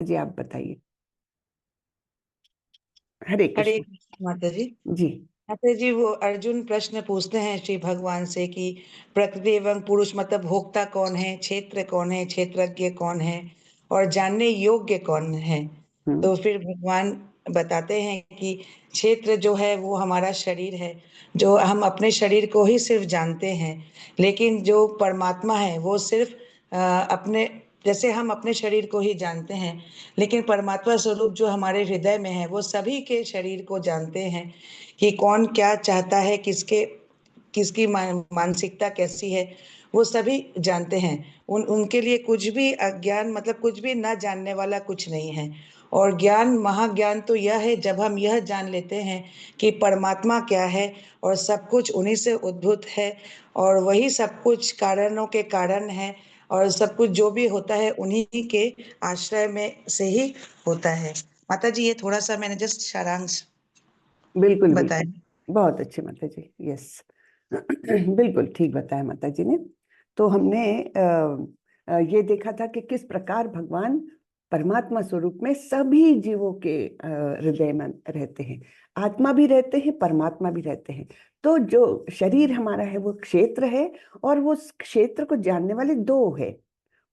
जी आप बताइए। हरे हरे कृष्ण। कृष्ण माता जी। जी माता जी, वो अर्जुन प्रश्न पूछते हैं श्री भगवान से कि प्रकृति एवं पुरुष मतलब भोक्ता कौन है, क्षेत्र कौन है, क्षेत्रज्ञ कौन है और जानने योग्य कौन है। हम्म तो फिर भगवान बताते हैं कि क्षेत्र जो है वो हमारा शरीर है, जो हम अपने शरीर को ही सिर्फ जानते हैं। लेकिन जो परमात्मा है वो सिर्फ अपने, जैसे हम अपने शरीर को ही जानते हैं, लेकिन परमात्मा स्वरूप जो हमारे हृदय में है वो सभी के शरीर को जानते हैं कि कौन क्या चाहता है, किसके किसकी मानसिकता कैसी है, वो सभी जानते हैं। उनके लिए कुछ भी अज्ञान मतलब कुछ भी ना जानने वाला कुछ नहीं है। और ज्ञान, महाज्ञान तो यह है जब हम यह जान लेते हैं कि परमात्मा क्या है और सब कुछ उन्हीं से उद्भूत है और वही सब कुछ कारणों के कारण है और सब कुछ जो भी होता है उन्हीं के आश्रय में से ही होता है। माता जी, ये थोड़ा सा मैंने जस्ट सारांश बिल्कुल बताया। बिल्कुल, बहुत अच्छे माता जी, यस। बिल्कुल ठीक बताया माता जी ने। तो हमने ये देखा था कि किस प्रकार भगवान परमात्मा स्वरूप में सभी जीवों के हृदय में रहते हैं। आत्मा भी रहते हैं, परमात्मा भी रहते हैं। तो जो शरीर हमारा है वो क्षेत्र है, और वो क्षेत्र को जानने वाले दो है।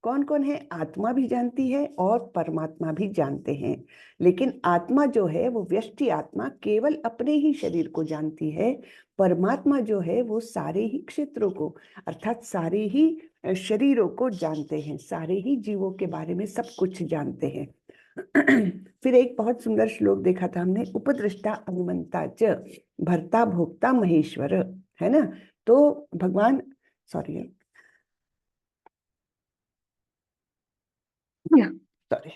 कौन कौन है? आत्मा भी जानती है और परमात्मा भी जानते हैं। लेकिन आत्मा जो है वो व्यष्टि आत्मा केवल अपने ही शरीर को जानती है। परमात्मा जो है वो सारे ही क्षेत्रों को, अर्थात सारे ही शरीरों को जानते हैं, सारे ही जीवों के बारे में सब कुछ जानते हैं। फिर एक बहुत सुंदर श्लोक देखा था हमने, उपदृष्टा अनुमंता च भर्ता भोक्ता महेश्वर, है ना। तो भगवान, सॉरी सॉरी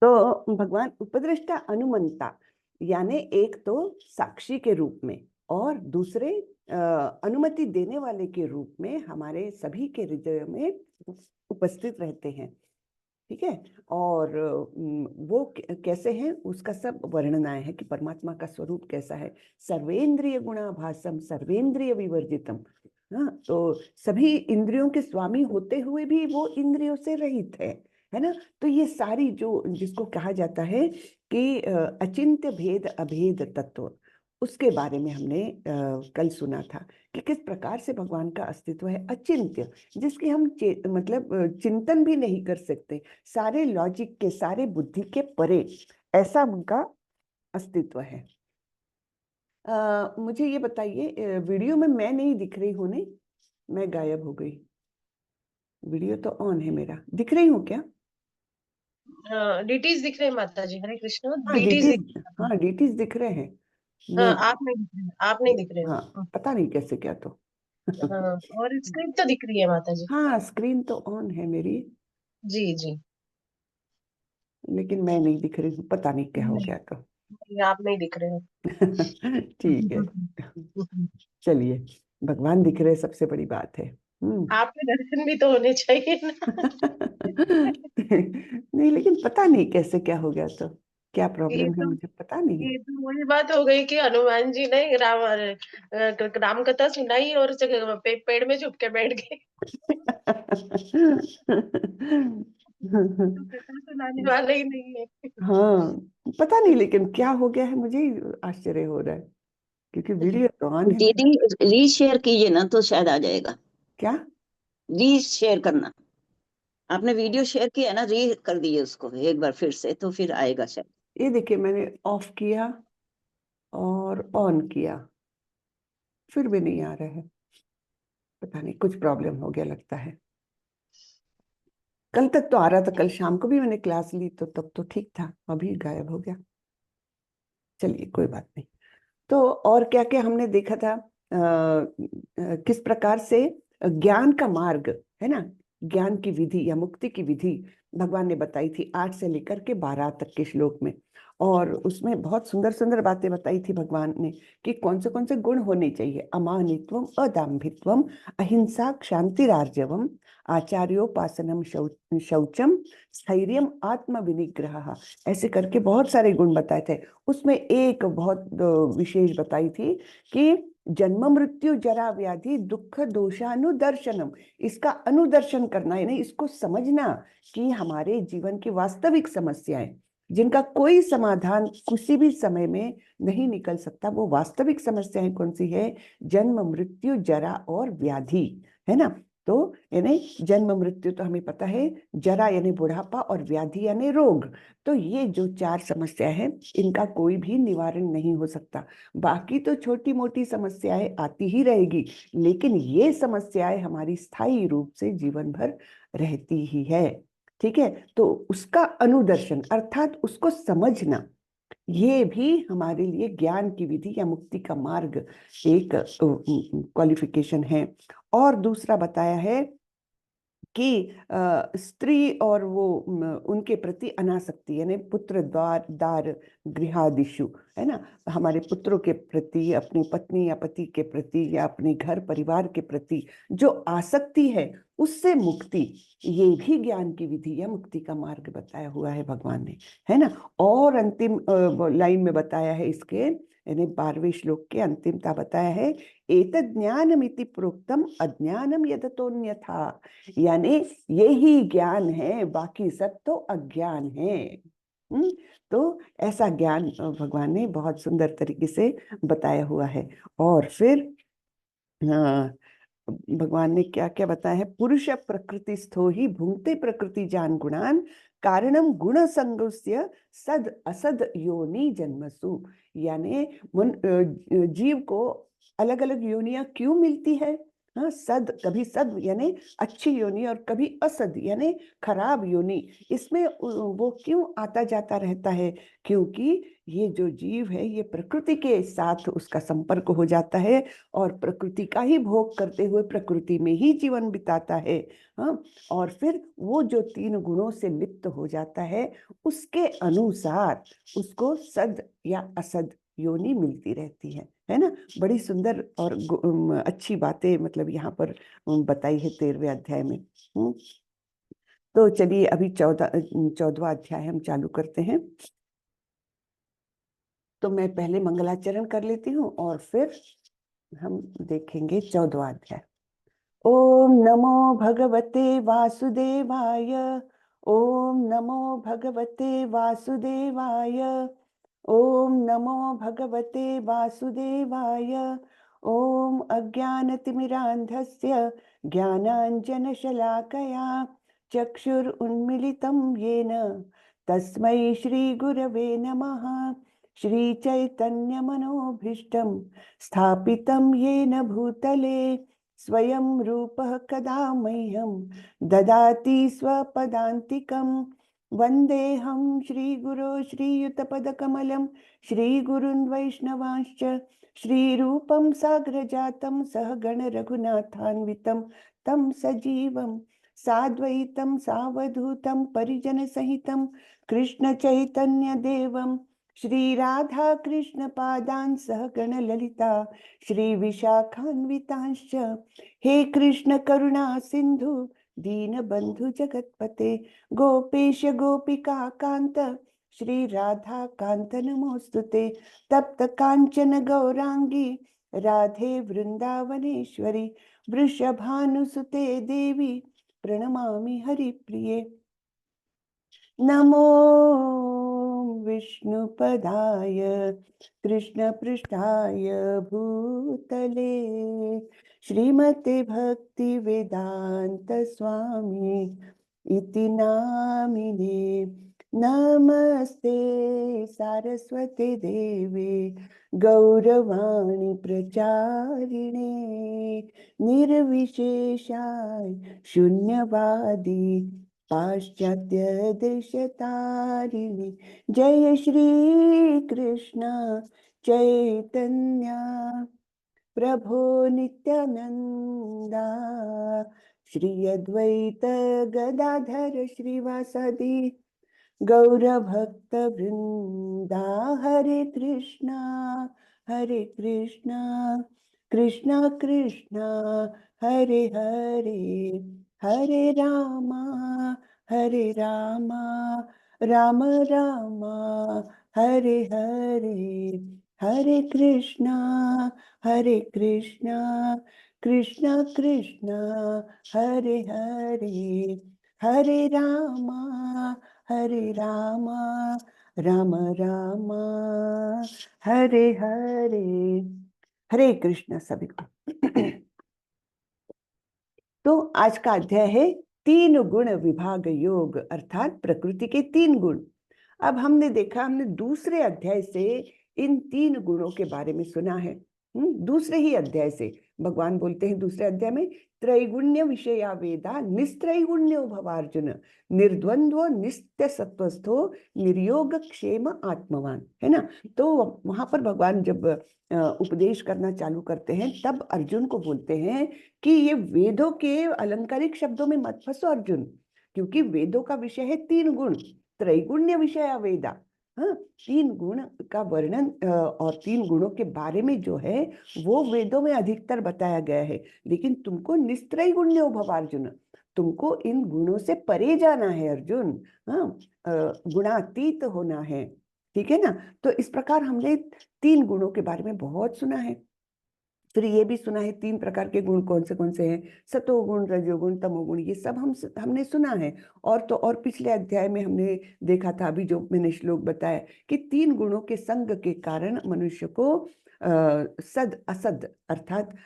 तो भगवान उपदृष्टा अनुमंता, यानी एक तो साक्षी के रूप में और दूसरे अनुमति देने वाले के रूप में हमारे सभी के हृदय में उपस्थित रहते हैं। ठीक है। और वो कैसे हैं उसका सब वर्णनाएं है कि परमात्मा का स्वरूप कैसा है। सर्वेंद्रिय गुणाभासम सर्वेंद्रिय विवर्जितम। हाँ, तो सभी इंद्रियों के स्वामी होते हुए भी वो इंद्रियों से रहित है ना। तो ये सारी जो जिसको कहा जाता है कि अचिंत्य भेद अभेद तत्व, उसके बारे में हमने कल सुना था कि किस प्रकार से भगवान का अस्तित्व है अचिंत्य, जिसकी हम मतलब चिंतन भी नहीं कर सकते, सारे लॉजिक के, सारे बुद्धि के परे ऐसा उनका अस्तित्व है। मुझे ये बताइए, वीडियो में मैं नहीं दिख रही हूँ? नहीं, मैं गायब हो गई। वीडियो तो ऑन है मेरा, दिख रही हूँ क्या? हाँ, डीटीज दिख रहे हैं माता जी। हरे कृष्ण, हाँ डीटीज डीटीज, दिख रहे हैं। हाँ डीटीज दिख रहे हैं। हाँ, मैं, आप नहीं दिख रहे हैं, आप नहीं दिख रहे हो। हाँ पता नहीं कैसे क्या तो। हाँ, और स्क्रीन तो दिख रही है माता जी। हाँ स्क्रीन तो ऑन है मेरी, जी जी। लेकिन मैं नहीं दिख रही हूँ, पता नहीं क्या हो नहीं, गया तो। नहीं, आप नहीं दिख रहे हो। ठीक है, चलिए, भगवान दिख रहे सबसे बड़ी बात है। आपके दर्शन भी तो होने चाहिए ना। नहीं, लेकिन पता नहीं कैसे क्या हो गया तो, क्या ये प्रॉब्लम है तो मुझे पता नहीं। ये तो वही बात हो गई कि हनुमान जी ने राम कथा सुनाई और पेड़ में छुप के बैठ गए। तो कथा सुनाने वाला ही नहीं है। हाँ पता नहीं, लेकिन क्या हो गया है मुझे ही आश्चर्य हो रहा है, क्योंकि वीडियो तो ऑन है मेरा। दीदी री शेयर कीजिए ना तो शायद आ जाएगा। क्या? री शेयर करना, आपने वीडियो शेयर किया ना, री कर दिए उसको एक बार फिर से तो फिर आएगा शायद। ये देखिए, मैंने ऑफ किया और ऑन किया, फिर भी नहीं आ रहा है। पता नहीं, कुछ प्रॉब्लम हो गया लगता है। कल तक तो आ रहा था, कल शाम को भी मैंने क्लास ली तो तब तो ठीक था, अभी गायब हो गया। चलिए कोई बात नहीं। तो और क्या क्या हमने देखा था, किस प्रकार से ज्ञान का मार्ग है ना, ज्ञान की विधि या मुक्ति की विधि भगवान ने बताई थी 8 से लेकर के 12 तक के श्लोक में। और उसमें बहुत सुंदर सुंदर बातें बताई थी भगवान ने कि कौन से गुण होने चाहिए। अमानित्वम, अदाम्भित्वम, अहिंसा, क्षांतिरार्जवम, आचार्योपासनम, शौचम, स्थैर्यम, आत्म विनिग्रह, ऐसे करके बहुत सारे गुण बताए थे। उसमें एक बहुत विशेष बताई थी कि जन्म मृत्यु जरा व्याधि दुख दोषानुदर्शनम, इसका अनुदर्शन करना, यानी इसको समझना कि हमारे जीवन की वास्तविक समस्याएं जिनका कोई समाधान किसी भी समय में नहीं निकल सकता, वो वास्तविक समस्याएं कौन सी है? जन्म मृत्यु जरा और व्याधि, है ना। तो यानी जन्म मृत्यु तो हमें पता है, जरा यानी बुढ़ापा और व्याधि यानी रोग। तो ये जो 4 समस्या है, इनका कोई भी निवारण नहीं हो सकता। बाकी तो छोटी मोटी समस्याएं आती ही रहेगी, लेकिन ये समस्याएं हमारी स्थायी रूप से जीवन भर रहती ही है। ठीक है, तो उसका अनुदर्शन अर्थात उसको समझना, ये भी हमारे लिए ज्ञान की विधि या मुक्ति का मार्ग एक क्वालिफिकेशन है। और दूसरा बताया है कि स्त्री और वो उनके प्रति अनासक्ति, यानी पुत्र द्वार दार गृहादिषु, है ना, हमारे पुत्रों के प्रति, अपनी पत्नी या पति के प्रति या अपने घर परिवार के प्रति जो आसक्ति है, उससे मुक्ति, ये भी ज्ञान की विधि या मुक्ति का मार्ग बताया हुआ है भगवान ने, है ना। और अंतिम लाइन में बताया है इसके, यानी 12वें श्लोक के अंतिमता बताया है, एतद् ज्ञानमिति प्रोक्तम अज्ञानम यदतोन्यथा, यानी यही ज्ञान है, बाकी सब तो अज्ञान है। तो ऐसा ज्ञान भगवान ने बहुत सुंदर तरीके से बताया हुआ है। और फिर भगवान ने क्या क्या बताया है? पुरुष प्रकृति स्थो ही भुंक्ते प्रकृति जान गुणान कारणम गुण संगस्य सद असद योनि जन्मसु, यानी जीव को अलग अलग योनियां क्यों मिलती है? हाँ, सद, कभी सद यानी अच्छी योनि और कभी असद यानी खराब योनि, इसमें वो क्यों आता जाता रहता है? क्योंकि ये जो जीव है, ये प्रकृति के साथ उसका संपर्क हो जाता है और प्रकृति का ही भोग करते हुए प्रकृति में ही जीवन बिताता है। हाँ, और फिर वो जो 3 गुणों से लिप्त हो जाता है, उसके अनुसार उसको सद या असद योनि मिलती रहती है ना। बड़ी सुंदर और अच्छी बातें मतलब यहाँ पर बताई है 13वें अध्याय में। तो चलिए अभी 14वां अध्याय हम चालू करते हैं। तो मैं पहले मंगलाचरण कर लेती हूँ और फिर हम देखेंगे 14वां अध्याय। ओम नमो भगवते वासुदेवाय, ओम नमो भगवते वासुदेवाय, ओम नमो भगवते वासुदेवाय, ओम अज्ञानतिमिरान्धस्य ज्ञानाञ्जनशलाकया चक्षुरुन्मीलितं येन तस्मै श्रीगुरवे नमः। श्रीचैतन्यमनोभीष्टं स्थापितं येन भूतले स्वयं रूपः कदा मह्यं ददाति स्वपदान्तिकं। वन्देऽहं श्रीगुरो श्रीयुतपदकमलं श्रीगुरुन् वैष्णवांश्च श्रीरूपं साग्रजातं सहगण रघुनाथान्वितं तं सजीवं साद्वैतं सावधूतं परिजनसहितं कृष्णचैतन्यदेवं श्री राधा कृष्ण पादान् सहगण ललिता श्री विशाखान्वितांश्च। हे कृष्ण करुणा सिंधु दीनबंधु जगतपते गोपेश गोपिका कांत श्री राधा कांत नमोस्तुते। तप्त कांचन गौरांगी राधे वृंदावनेश्वरी वृषभानुसुते देवी प्रणमामि हरिप्रिये। नमो विष्णुपदाय कृष्णपृष्ठाय भूतले श्रीमते भक्ति वेदांत स्वामी इति नामिने। नमस्ते सारस्वते देवे गौरवाणी प्रचारिणे निर्विशेषाय शून्यवादी पाश्चात्य देशतारिणी। जय श्री कृष्ण चैतन्य प्रभो नित्यानंदा श्री अद्वैत गदाधर श्रीवासादि गौर भक्त वृंदा। हरे कृष्णा कृष्णा कृष्णा हरे हरे, हरे रामा राम राम हरे हरे, हरे कृष्णा हरे कृष्णा कृष्णा कृष्णा हरे हरे, हरे रामा राम राम हरे हरे। हरे कृष्णा सभी को। तो आज का अध्याय है तीन गुण विभाग योग, अर्थात प्रकृति के तीन गुण। अब हमने देखा, हमने दूसरे अध्याय से इन तीन गुणों के बारे में सुना है। दूसरे ही अध्याय से भगवान बोलते हैं दूसरे अध्याय में, त्रैगुण्य विषया वेदा निस्त्रैगुण्यो भवार्जुन, निर्द्वंद्व नित्य सत्वस्थो निर्योग क्षेम आत्मवान, है ना। तो वहां पर भगवान जब उपदेश करना चालू करते हैं तब अर्जुन को बोलते हैं कि ये वेदों के अलंकारिक शब्दों में मत फंसो अर्जुन, क्योंकि वेदों का विषय है तीन गुण, त्रैगुण्य विषया वेदा। हाँ, तीन गुण का वर्णन और तीन गुणों के बारे में जो है वो वेदों में अधिकतर बताया गया है, लेकिन तुमको निस्त्रैगुण्यो भव अर्जुन, तुमको इन गुणों से परे जाना है अर्जुन। हाँ, गुणातीत होना है, ठीक है ना। तो इस प्रकार हमने तीन गुणों के बारे में बहुत सुना है। फिर ये भी सुना है तीन प्रकार के गुण कौन से हैं, सतोगुण रजोगुण तमोगुण, ये सब हमने सुना है। और तो और पिछले अध्याय में हमने देखा था, अभी जो मैंने श्लोक बताया, कि तीन गुणों के संग के कारण मनुष्य को सद असद अर्थात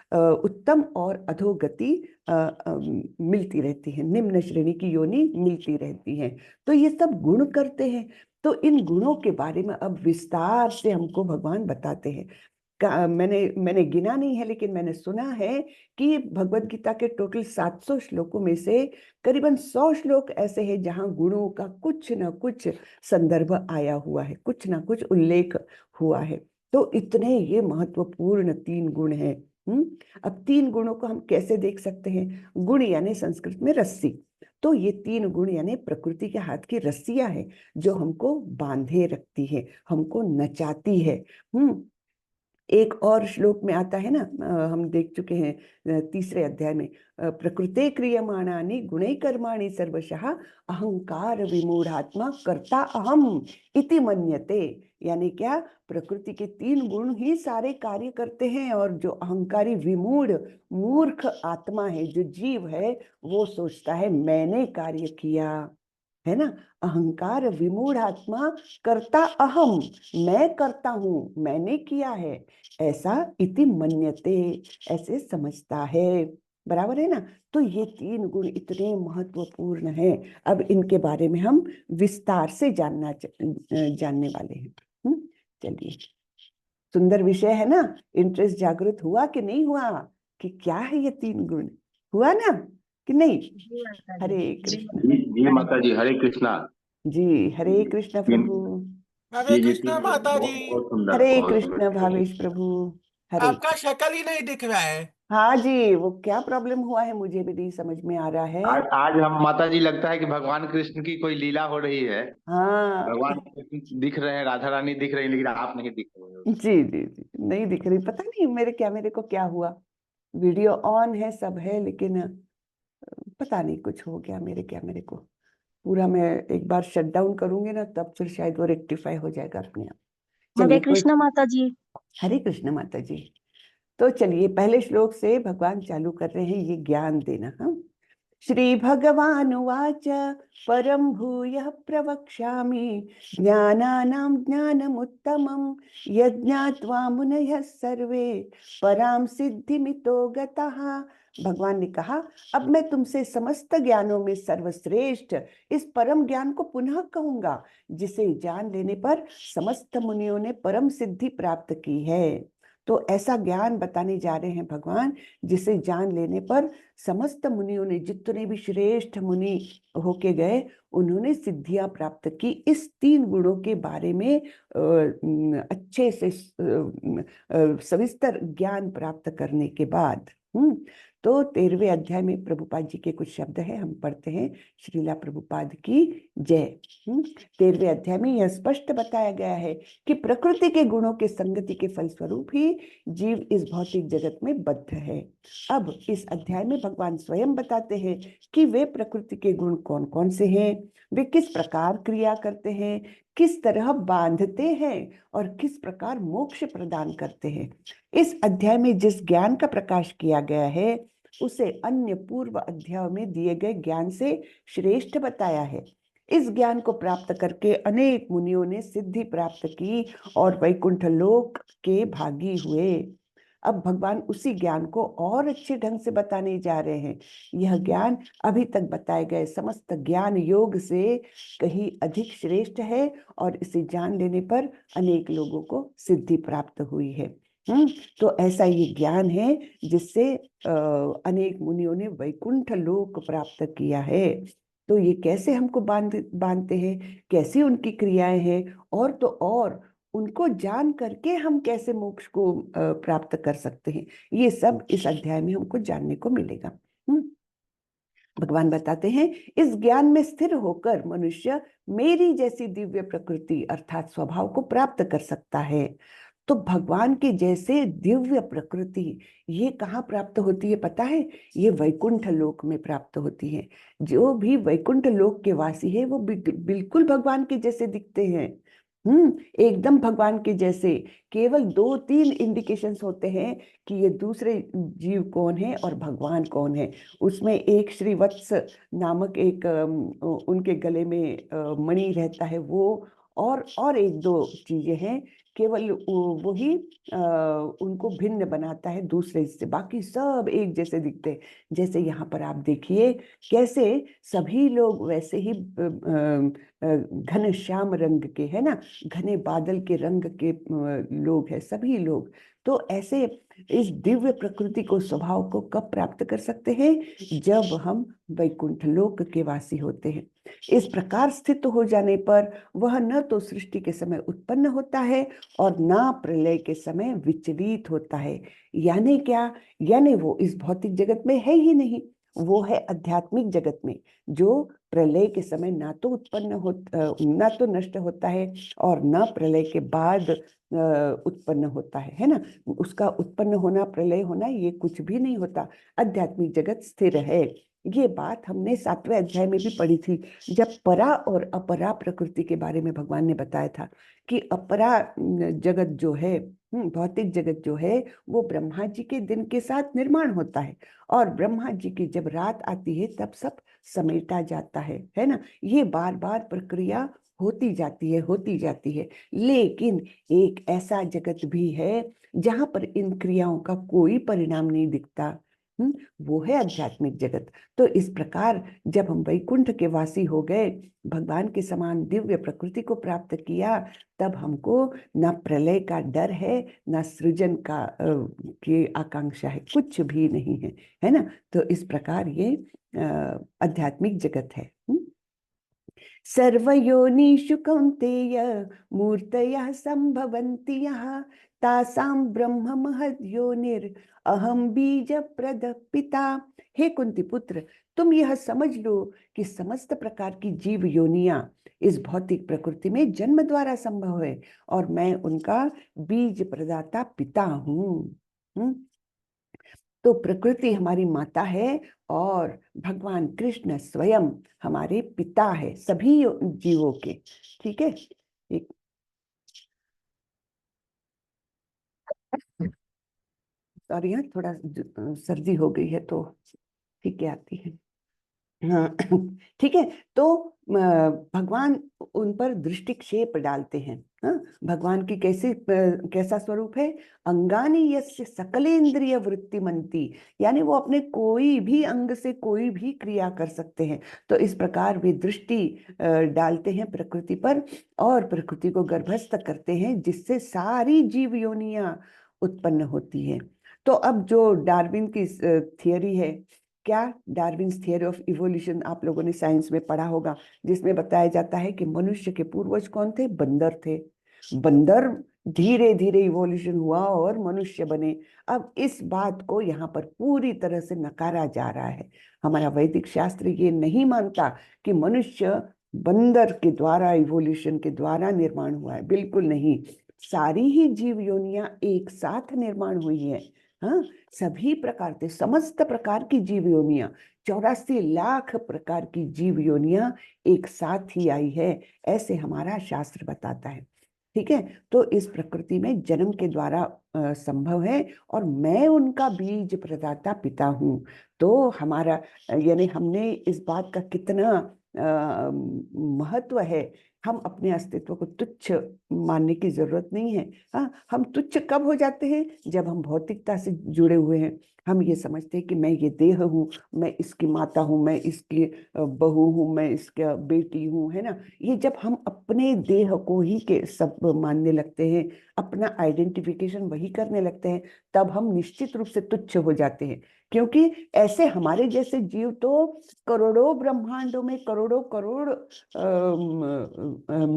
उत्तम और अधोगति मिलती रहती है, निम्न श्रेणी की योनि मिलती रहती है। तो ये सब गुण करते हैं। तो इन गुणों के बारे में अब विस्तार से हमको भगवान बताते हैं। मैंने गिना नहीं है, लेकिन मैंने सुना है कि भगवत गीता के टोटल 700 श्लोकों में से करीबन 100 श्लोक ऐसे हैं जहां गुणों का कुछ ना कुछ संदर्भ आया हुआ है, कुछ ना कुछ उल्लेख हुआ है। तो इतने ये महत्वपूर्ण तीन गुण हैं। अब तीन गुणों को हम कैसे देख सकते हैं? गुण यानी संस्कृत में रस्सी, तो ये तीन गुण यानी प्रकृति के हाथ की रस्सियां हैं जो हमको बांधे रखती है, हमको नचाती है। एक और श्लोक में आता है ना, हम देख चुके हैं तीसरे अध्याय में, प्रकृते क्रियमाणानि गुणै कर्माणि सर्वशः अहंकार विमूढ़ात्मा कर्ता अहम इति मन्यते। यानी क्या, प्रकृति के तीन गुण ही सारे कार्य करते हैं, और जो अहंकारी विमूढ़ मूर्ख आत्मा है, जो जीव है, वो सोचता है मैंने कार्य किया, है ना। अहंकार विमूढ़ आत्मा कर्ता अहम, मैं करता हूं, मैंने किया है, ऐसा इति मन्यते, ऐसे समझता है। बराबर है ना। तो ये तीन गुण इतने महत्वपूर्ण हैं। अब इनके बारे में हम विस्तार से जानने वाले हैं। चलिए, सुंदर विषय है ना। इंटरेस्ट जागृत हुआ कि नहीं हुआ कि क्या है ये तीन गुण? हुआ ना कि नहीं? हरे कृष्ण जी माता जी, हरे कृष्णा जी। हरे कृष्ण प्रभु। हरे कृष्णा माता जी। बहुत सुंदर, हरे बहुत कृष्ण सुंदर। भावेश प्रभु। हरे। आपका शक्ल ही नहीं दिख रहा है। हाँ जी, वो क्या प्रॉब्लम हुआ है मुझे भी नहीं समझ में आ रहा है। आज हम माता जी, लगता है कि भगवान कृष्ण की कोई लीला हो रही है। हाँ भगवान कृष्ण दिख रहे हैं, राधा रानी दिख रही है, लेकिन आप नहीं दिख रहे हो। जी जी जी, नहीं दिख रही, पता नहीं मेरे को क्या हुआ। वीडियो ऑन है, सब है, लेकिन पता नहीं कुछ हो गया मेरे को। पूरा मैं एक बार शट डाउन करूंगी ना, तब फिर शायद वो रेक्टिफाई हो जाएगा अपने आप। हरे चलिए, कृष्ण माता जी। हरे कृष्ण माता जी। तो चलिए, पहले श्लोक से भगवान चालू कर रहे हैं ये ज्ञान देना। हम श्री भगवान उवाच परम भूयः प्रवक्ष्यामि ज्ञानानां ज्ञानमुत्तमं यज्ञात्वा मुनयः सर्वे परां सिद्धिमितो गतः। भगवान ने कहा, अब मैं तुमसे समस्त ज्ञानों में सर्वश्रेष्ठ इस परम ज्ञान को पुनः कहूंगा, जिसे जान लेने पर समस्त मुनियों ने परम सिद्धि प्राप्त की है। तो ऐसा ज्ञान बताने जा रहे हैं भगवान, जिसे जान लेने पर समस्त मुनियों ने, जितने भी श्रेष्ठ मुनि होके गए, उन्होंने सिद्धियां प्राप्त की इस तीन गुणों के बारे में अच्छे से सविस्तर ज्ञान प्राप्त करने के बाद। तो 13वें अध्याय में प्रभुपाद जी के कुछ शब्द हैं, हम पढ़ते हैं। श्रीला प्रभुपाद की जय। 13वें अध्याय में यह स्पष्ट बताया गया है कि प्रकृति के गुणों के संगति के फलस्वरूप ही जीव इस भौतिक जगत में बद्ध है। अब इस अध्याय में भगवान स्वयं बताते हैं कि वे प्रकृति के गुण कौन कौन से हैं, वे किस प्रकार क्रिया करते हैं, किस तरह बांधते हैं और किस प्रकार मोक्ष प्रदान करते हैं। इस अध्याय में जिस ज्ञान का प्रकाश किया गया है उसे अन्य पूर्व अध्यायों में दिए गए ज्ञान से श्रेष्ठ बताया है। इस ज्ञान को प्राप्त करके अनेक मुनियों ने सिद्धि प्राप्त की और वैकुंठ लोक के भागी हुए। अब भगवान उसी ज्ञान को और अच्छे ढंग से बताने जा रहे हैं। यह ज्ञान अभी तक बताए गए समस्त ज्ञान योग से कहीं अधिक श्रेष्ठ है और इसे जान लेने पर अनेक लोगों को सिद्धि प्राप्त हुई है। तो ऐसा ये ज्ञान है जिससे अनेक मुनियों ने वैकुंठ लोक प्राप्त किया है। तो ये कैसे हमको बांधते हैं, कैसी उनकी क्रियाएं हैं, और तो और उनको जान करके हम कैसे मोक्ष को प्राप्त कर सकते हैं, ये सब इस अध्याय में हमको जानने को मिलेगा। भगवान बताते हैं, इस ज्ञान में स्थिर होकर मनुष्य मेरी जैसी दिव्य प्रकृति अर्थात स्वभाव को प्राप्त कर सकता है। तो भगवान के जैसे दिव्य प्रकृति ये कहाँ प्राप्त होती है पता है? ये वैकुंठ लोक में प्राप्त होती है। जो भी वैकुंठ लोक के वासी है वो बिल्कुल भगवान के जैसे दिखते हैं। एकदम भगवान के जैसे। केवल 2-3 इंडिकेशंस होते हैं कि ये दूसरे जीव कौन है और भगवान कौन है। उसमें एक श्रीवत्स नामक एक उनके गले में मणि रहता है वो, और एक दो चीजें हैं, केवल वही उनको भिन्न बनाता है दूसरे से, बाकी सब एक जैसे दिखते हैं। जैसे यहाँ पर आप देखिए कैसे सभी लोग वैसे ही घन श्याम रंग के है ना, घने बादल के रंग के लोग हैं सभी लोग। तो ऐसे इस दिव्य प्रकृति को, स्वभाव को कब प्राप्त कर सकते हैं? जब हम वैकुंठ लोक के वासी होते हैं। इस प्रकार स्थित हो जाने पर वह न तो सृष्टि के समय उत्पन्न होता है और न प्रलय के समय विचलित होता है। यानी क्या? यानी वो इस भौतिक जगत में है ही नहीं, वो है आध्यात्मिक जगत में, जो प्रलय के समय ना तो उत्पन्न हो, ना तो नष्ट होता है और न प्रलय के बाद उत्पन्न होता है ना। उसका उत्पन्न होना, प्रलय होना, ये कुछ भी नहीं होता। आध्यात्मिक जगत स्थिर है। ये बात हमने 7वें अध्याय में भी पढ़ी थी, जब परा और अपरा प्रकृति के बारे में भगवान ने बताया था कि अपरा जगत जो है, भौतिक जगत जो है, वो ब्रह्मा जी के दिन के साथ निर्माण होता है और ब्रह्मा जी की जब रात आती है तब सब समेटा जाता है ना। ये बार बार प्रक्रिया होती जाती है। लेकिन एक ऐसा जगत भी है जहां पर इन क्रियाओं का कोई परिणाम नहीं दिखता, वो है आध्यात्मिक जगत। तो इस प्रकार जब हम वैकुंठ के वासी हो गए, भगवान के समान दिव्य प्रकृति को प्राप्त किया, तब हमको ना प्रलय का डर है, ना सृजन का की आकांक्षा है, कुछ भी नहीं है, है ना। तो इस प्रकार ये आध्यात्मिक जगत है। सर्वयोनिषु कौन्तेय मूर्तयः संभवन्ति यः तासां ब्रह्म महद् योनिर् अहम बीज प्रद पिता। हे कुंती पुत्र, तुम यह समझ लो कि समस्त प्रकार की जीव योनियां इस भौतिक प्रकृति में जन्म द्वारा संभव है और मैं उनका बीज प्रदाता पिता हूँ। तो प्रकृति हमारी माता है और भगवान कृष्ण स्वयं हमारे पिता है सभी जीवों के। ठीक है, सॉरी, थोड़ा सर्दी हो गई है तो ठीक है आती है। हाँ ठीक है। तो भगवान उन पर दृष्टिक्षेप डालते हैं। भगवान की कैसा स्वरूप है? अंगानि यस्य सकलेन्द्रिय वृत्तिमंती, यानी वो अपने कोई भी अंग से कोई भी क्रिया कर सकते हैं। तो इस प्रकार वे दृष्टि डालते हैं प्रकृति पर और प्रकृति को गर्भस्थ करते हैं, जिससे सारी जीव योनियां उत्पन्न होती है। तो अब जो डार्विन की थियरी है, क्या डार्विन्स थियरी ऑफ इवोल्यूशन आप लोगों ने साइंस में पढ़ा होगा, जिसमें बताया जाता है कि मनुष्य के पूर्वज कौन थे? बंदर थे। बंदर धीरे धीरे इवोल्यूशन हुआ और मनुष्य बने। अब इस बात को यहाँ पर पूरी तरह से नकारा जा रहा है। हमारा वैदिक शास्त्र ये नहीं मानता कि मनुष्य बंदर के द्वारा, इवोल्यूशन के द्वारा निर्माण हुआ है, बिल्कुल नहीं। सारी ही जीव योनियां एक साथ निर्माण हुई है। हाँ, सभी प्रकार के, समस्त प्रकार की जीव योनियां, 84 लाख प्रकार की जीव योनियां एक साथ ही आई है, ऐसे हमारा शास्त्र बताता है। ठीक है, तो इस प्रकृति में जन्म के द्वारा संभव है, और मैं उनका बीज प्रदाता पिता हूँ। तो हमारा यानी हमने इस बात का कितना महत्व है, हम अपने अस्तित्व को तुच्छ मानने की जरूरत नहीं है। हाँ, हम तुच्छ कब हो जाते हैं? जब हम भौतिकता से जुड़े हुए हैं। हम ये समझते हैं कि मैं ये देह हूँ, मैं इसकी माता हूँ, मैं इसकी बहू हूँ, मैं इसका बेटी हूँ, है ना। ये जब हम अपने देह को ही के सब मानने लगते हैं, अपना आइडेंटिफिकेशन वही करने लगते हैं, तब हम निश्चित रूप से तुच्छ हो जाते हैं। क्योंकि ऐसे हमारे जैसे जीव तो करोड़ों ब्रह्मांडों में करोड़ों करोड़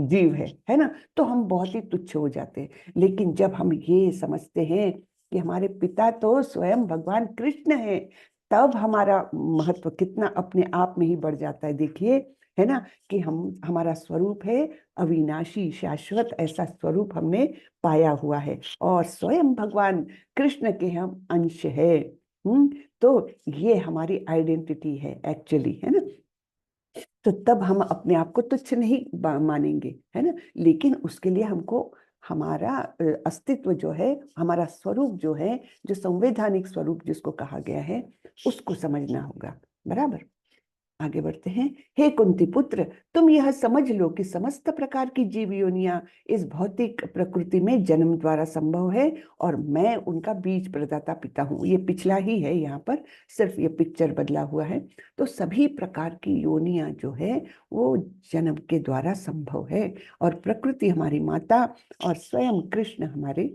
जीव है ना। तो हम बहुत ही तुच्छ हो जाते हैं। लेकिन जब हम ये समझते हैं कि हमारे पिता तो स्वयं भगवान कृष्ण है, तब हमारा महत्व कितना अपने आप में ही बढ़ जाता है। देखिए, है ना, कि हमारा स्वरूप है अविनाशी, शाश्वत, ऐसा स्वरूप हमने पाया हुआ है, और स्वयं भगवान कृष्ण के हम अंश है। तो ये हमारी आइडेंटिटी है एक्चुअली, है ना। तो तब हम अपने आप को तुच्छ नहीं मानेंगे, है ना। लेकिन उसके लिए हमको हमारा अस्तित्व जो है, हमारा स्वरूप जो है, जो संवैधानिक स्वरूप जिसको कहा गया है, उसको समझना होगा। बराबर, आगे बढ़ते हैं। हे कुंती पुत्र, तुम यह समझ लो कि समस्त प्रकार की जीव योनियां इस भौतिक प्रकृति में जन्म द्वारा संभव है, और मैं उनका बीज प्रदाता पिता हूँ। ये पिछला ही है, यहाँ पर सिर्फ ये पिक्चर बदला हुआ है। तो सभी प्रकार की योनियां जो है वो जन्म के द्वारा संभव है, और प्रकृति हमारी माता और स्वयं कृष्ण हमारे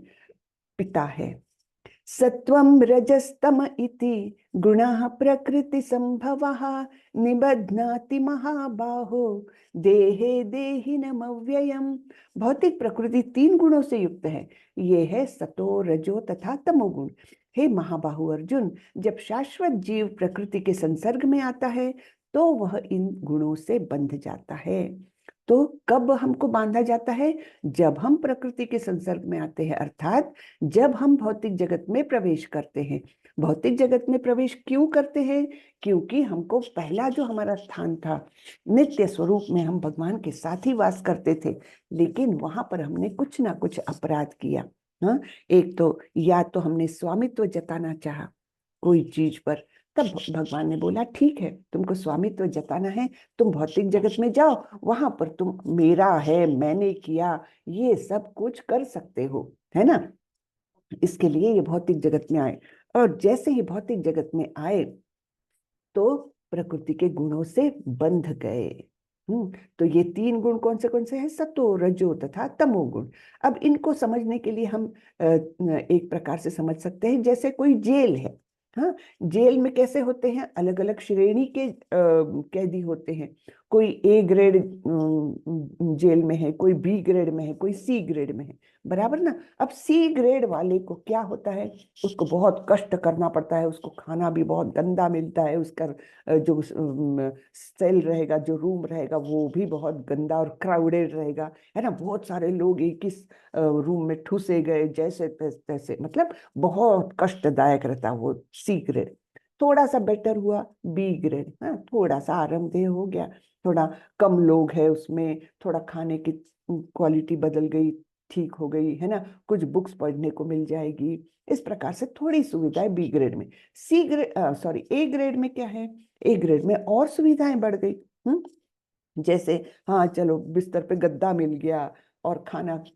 पिता है। सत्वं रजस्तम इति गुणः प्रकृति संभवः निबध्नाति महाबाहो देहे देहिनमव्ययम्। भौतिक प्रकृति 3 गुणों से युक्त है। ये है सतो, रजो तथा तमोगुण। हे महाबाहु अर्जुन, जब शाश्वत जीव प्रकृति के संसर्ग में आता है तो वह इन गुणों से बंध जाता है। तो कब हमको बांधा जाता है? जब हम प्रकृति के संसर्ग में आते हैं, अर्थात जब हम भौतिक जगत में प्रवेश करते हैं। भौतिक जगत में प्रवेश क्यों करते हैं? क्योंकि हमको पहला जो हमारा स्थान था, नित्य स्वरूप में हम भगवान के साथ ही वास करते थे, लेकिन वहां पर हमने कुछ ना कुछ अपराध किया। हाँ, एक तो या तो हमने स्वामित्व जताना चाहा कोई चीज पर, तब भगवान ने बोला ठीक है, तुमको स्वामित्व जताना है, तुम भौतिक जगत में जाओ, वहां पर तुम मेरा है, मैंने किया, ये सब कुछ कर सकते हो, है ना। इसके लिए ये भौतिक जगत में आए, और जैसे ही भौतिक जगत में आए तो प्रकृति के गुणों से बंध गए। तो ये 3 गुण कौन से हैं? सतो, रजो तथा तमोगुण। अब इनको समझने के लिए हम एक प्रकार से समझ सकते हैं, जैसे कोई जेल है। हाँ, जेल में कैसे होते हैं? अलग अलग श्रेणी के कैदी होते हैं। कोई ए ग्रेड जेल में है, कोई बी ग्रेड में है, कोई सी ग्रेड में है, बराबर ना। अब सी ग्रेड वाले को क्या होता है? उसको बहुत कष्ट करना पड़ता है, उसको खाना भी बहुत गंदा मिलता है, उसका जो सेल रहेगा, जो रूम रहेगा, वो भी बहुत गंदा और क्राउडेड रहेगा, है ना। बहुत सारे लोग एक ही रूम में ठुसे गए, जैसे तैसे, मतलब बहुत कष्टदायक रहता वो सी ग्रेड। थोड़ा सा बेटर हुआ बी ग्रेड, हाँ, थोड़ा सा आरामदेह हो गया, थोड़ा कम लोग है उसमें, थोड़ा खाने की क्वालिटी बदल गई, ठीक हो गई, है ना, कुछ बुक्स पढ़ने को मिल जाएगी, इस प्रकार से थोड़ी सुविधाएं बी ग्रेड में। ए ग्रेड में क्या है? ए ग्रेड में और सुविधाएं बढ़ गई। जैसे हाँ चलो, बिस्तर पे गद्दा मिल गया, और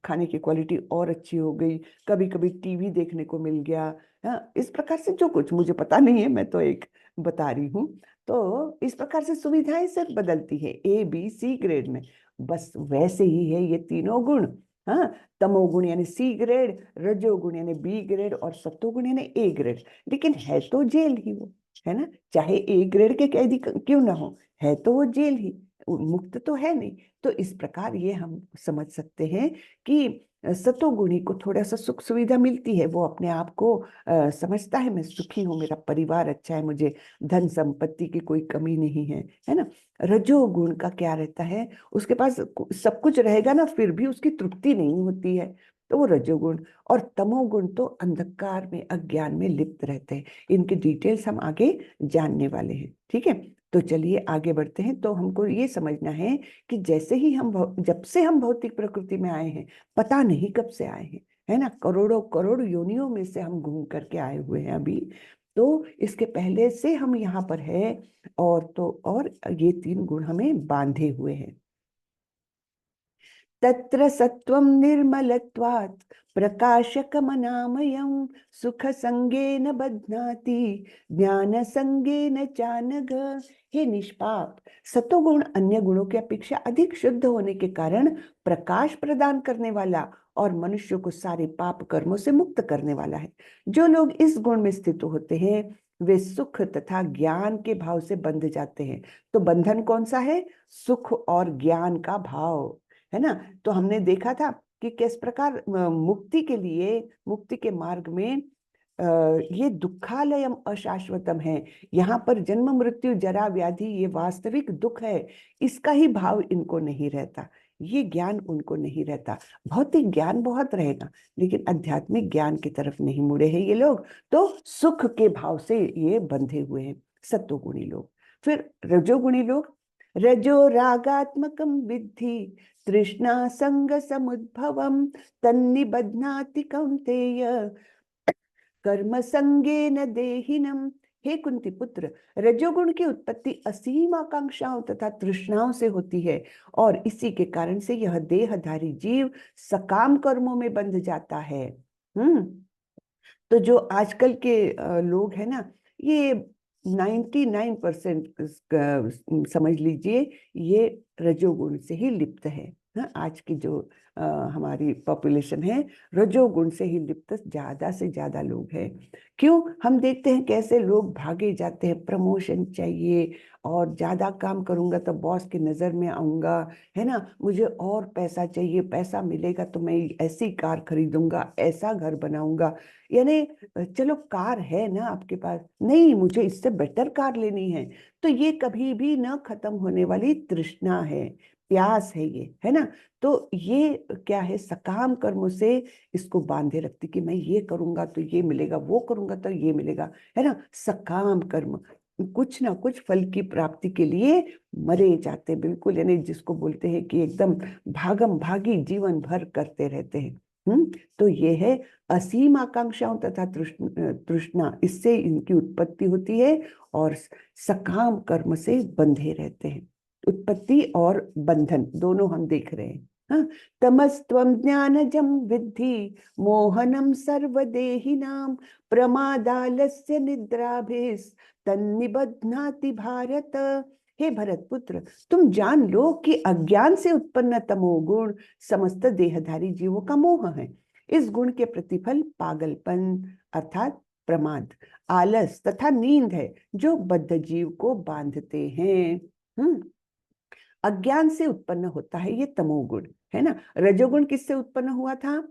खाने की क्वालिटी और अच्छी हो गई, कभी कभी टीवी देखने को मिल गया। हाँ, इस प्रकार से जो कुछ मुझे पता नहीं है, मैं तो एक बता रही हूँ। तो इस प्रकार से सुविधाएं सिर्फ बदलती है ए बी सी ग्रेड में। बस वैसे ही है ये तीनों गुण। हाँ, तमोगुण यानी सी ग्रेड, रजोगुण यानी बी ग्रेड, और सत्वगुण यानी ए ग्रेड। लेकिन है तो जेल ही वो, है ना। चाहे ए ग्रेड के कैदी क्यों ना हो, है तो वो जेल ही। मुक्त तो है नहीं। तो इस प्रकार ये हम समझ सकते हैं कि सतोगुणी को थोड़ा सा सुख सुविधा मिलती है, वो अपने आप को समझता है मैं सुखी हूँ, मेरा परिवार अच्छा है, मुझे धन संपत्ति की कोई कमी नहीं है, है ना। रजोगुण का क्या रहता है, उसके पास सब कुछ रहेगा ना, फिर भी उसकी तृप्ति नहीं होती है, तो वो रजोगुण। और तमोगुण तो अंधकार में, अज्ञान में लिप्त रहते हैं। इनके डिटेल्स हम आगे जानने वाले हैं, ठीक है। तो चलिए आगे बढ़ते हैं। तो हमको ये समझना है कि जैसे ही जब से हम भौतिक प्रकृति में आए हैं, पता नहीं कब से आए हैं, है ना, करोड़ों करोड़ योनियों में से हम घूम करके आए हुए हैं अभी। तो इसके पहले से हम यहाँ पर है, और ये 3 गुण हमें बांधे हुए हैं। तत्र सत्वं निर्मलत्वात् प्रकाशकमनामयं सुखसंगेन बध्नाति ज्ञानसंगेन चानघ। हे निष्पाप, सतोगुण अन्य गुणों की अपेक्षा अधिक शुद्ध होने के कारण प्रकाश प्रदान करने वाला और मनुष्य को सारे पाप कर्मों से मुक्त करने वाला है। जो लोग इस गुण में स्थित होते हैं वे सुख तथा ज्ञान के भाव से बंध जाते हैं। तो बंधन कौन सा है? सुख और ज्ञान का भाव, है ना। तो हमने देखा था कि किस प्रकार मुक्ति के लिए, मुक्ति के मार्ग में ये दुखालयम अशाश्वतम है। यहाँ पर जन्म मृत्यु जरा व्याधि ये वास्तविक दुख है, इसका ही भाव इनको नहीं रहता, ये ज्ञान उनको नहीं रहता। भौतिक ज्ञान बहुत रहेगा लेकिन आध्यात्मिक ज्ञान की तरफ नहीं मुड़े हैं ये लोग, तो सुख के भाव से ये बंधे हुए हैं सत्वगुणी लोग। फिर रजोगुणी लोग, रजो रागात्मकं विद्धि तृष्णा संग समुद्भवम तन्निबध्नाति कौन्तेय कर्म संगेन देहिनम। हे कुंती पुत्र, रजोगुण की उत्पत्ति असीम आकांक्षाओं तथा तृष्णाओं से होती है और इसी के कारण से यह देहधारी जीव सकाम कर्मों में बंध जाता है। तो जो आजकल के लोग हैं ना, ये 99% समझ लीजिए ये रजोगुण से ही लिप्त है। आज की जो हमारी पॉपुलेशन है, रजोगुण से ही लिप्त ज्यादा से ज्यादा लोग हैं। क्यों? हम देखते हैं कैसे लोग भागे जाते हैं, प्रमोशन चाहिए और ज्यादा काम करूंगा तो बॉस की नजर में आऊंगा, है ना, मुझे और पैसा चाहिए, पैसा मिलेगा तो मैं ऐसी कार खरीदूंगा, ऐसा घर बनाऊंगा। यानी चलो कार है ना आपके पास, नहीं मुझे इससे बेटर कार लेनी है। तो ये कभी भी न खत्म होने वाली तृष्णा है, प्यास है ये, है ना। तो ये क्या है, सकाम कर्मों से इसको बांधे रखती कि मैं ये करूंगा तो ये मिलेगा, वो करूंगा तो ये मिलेगा, है ना। सकाम कर्म, कुछ ना कुछ फल की प्राप्ति के लिए मरे जाते बिल्कुल, यानी जिसको बोलते हैं कि एकदम भागम भागी जीवन भर करते रहते हैं। तो ये है असीम आकांक्षाओं तथा तृष्णा, इससे इनकी उत्पत्ति होती है और सकाम कर्म से बंधे रहते हैं। उत्पत्ति और बंधन दोनों हम देख रहे हैं। तमस्त्वं ज्ञानजं विद्धि मोहनम सर्वदेहिनां प्रमादालस्य निद्राभिस् तन्निबध्नाति भारत। हे भरत पुत्र, तुम जान लो कि अज्ञान से उत्पन्न तमोगुण समस्त देहधारी जीवों का मोह है। इस गुण के प्रतिफल पागलपन अर्थात प्रमाद, आलस तथा नींद है जो बद्ध जीव को बांधते हैं। अज्ञान से उत्पन्न होता है ये तमोगुण, है ना। रजोगुण किससे उत्पन्न हुआ था?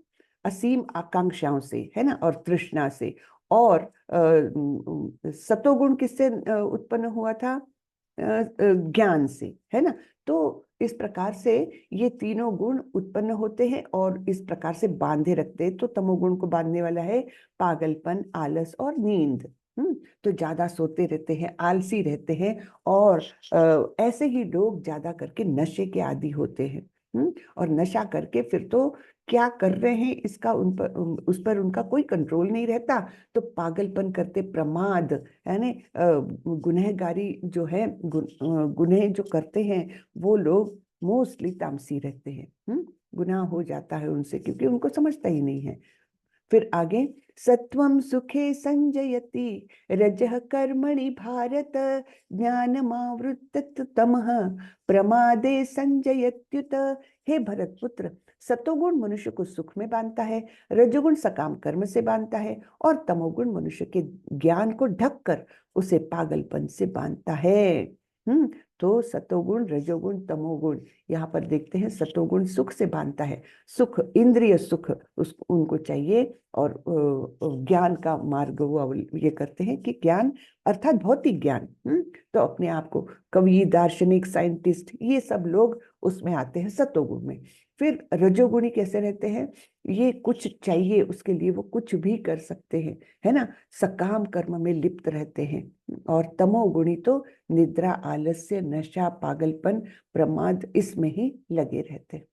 असीम आकांक्षाओं से, है ना, और तृष्णा से। और सतोगुण किससे उत्पन्न हुआ था? ज्ञान से, है ना। तो इस प्रकार से ये तीनों गुण उत्पन्न होते हैं और इस प्रकार से बांधे रखते हैं। तो तमोगुण को बांधने वाला है पागलपन, आलस और नींद। तो ज्यादा सोते रहते हैं, आलसी रहते हैं और ऐसे ही लोग ज्यादा करके नशे के आदी होते हैं। और नशा करके फिर तो क्या कर रहे हैं इसका उस पर उनका कोई कंट्रोल नहीं रहता। तो पागलपन करते, प्रमाद, यानी गुनहगारी जो है, गुनह जो करते हैं वो लोग मोस्टली तामसी रहते हैं। गुनाह हो जाता है उनसे क्योंकि उनको समझता ही नहीं है। फिर आगे, सत्वं सुखे संजयति रजः कर्मणि भारत ज्ञानमावृत्त तमः प्रमादे संजयत्युत। हे भरत पुत्र, सतोगुण मनुष्य को सुख में बांधता है, रजोगुण सकाम कर्म से बांधता है और तमोगुण मनुष्य के ज्ञान को ढककर उसे पागलपन से बांधता है। तो सतोगुण, रजोगुण, तमोगुण, यहाँ पर देखते हैं सतोगुण सुख से बांधता है, सुख, इंद्रिय सुख उनको चाहिए, और ज्ञान का मार्ग वो ये करते हैं कि ज्ञान अर्थात भौतिक ज्ञान। तो अपने आप को कवि, दार्शनिक, साइंटिस्ट, ये सब लोग उसमें आते हैं सतोगुण में। फिर रजोगुणी कैसे रहते हैं? ये कुछ चाहिए उसके लिए वो कुछ भी कर सकते हैं, है ना, सकाम कर्म में लिप्त रहते हैं। और तमोगुणी तो निद्रा, आलस्य, नशा, पागलपन, प्रमाद, इसमें ही लगे रहते हैं।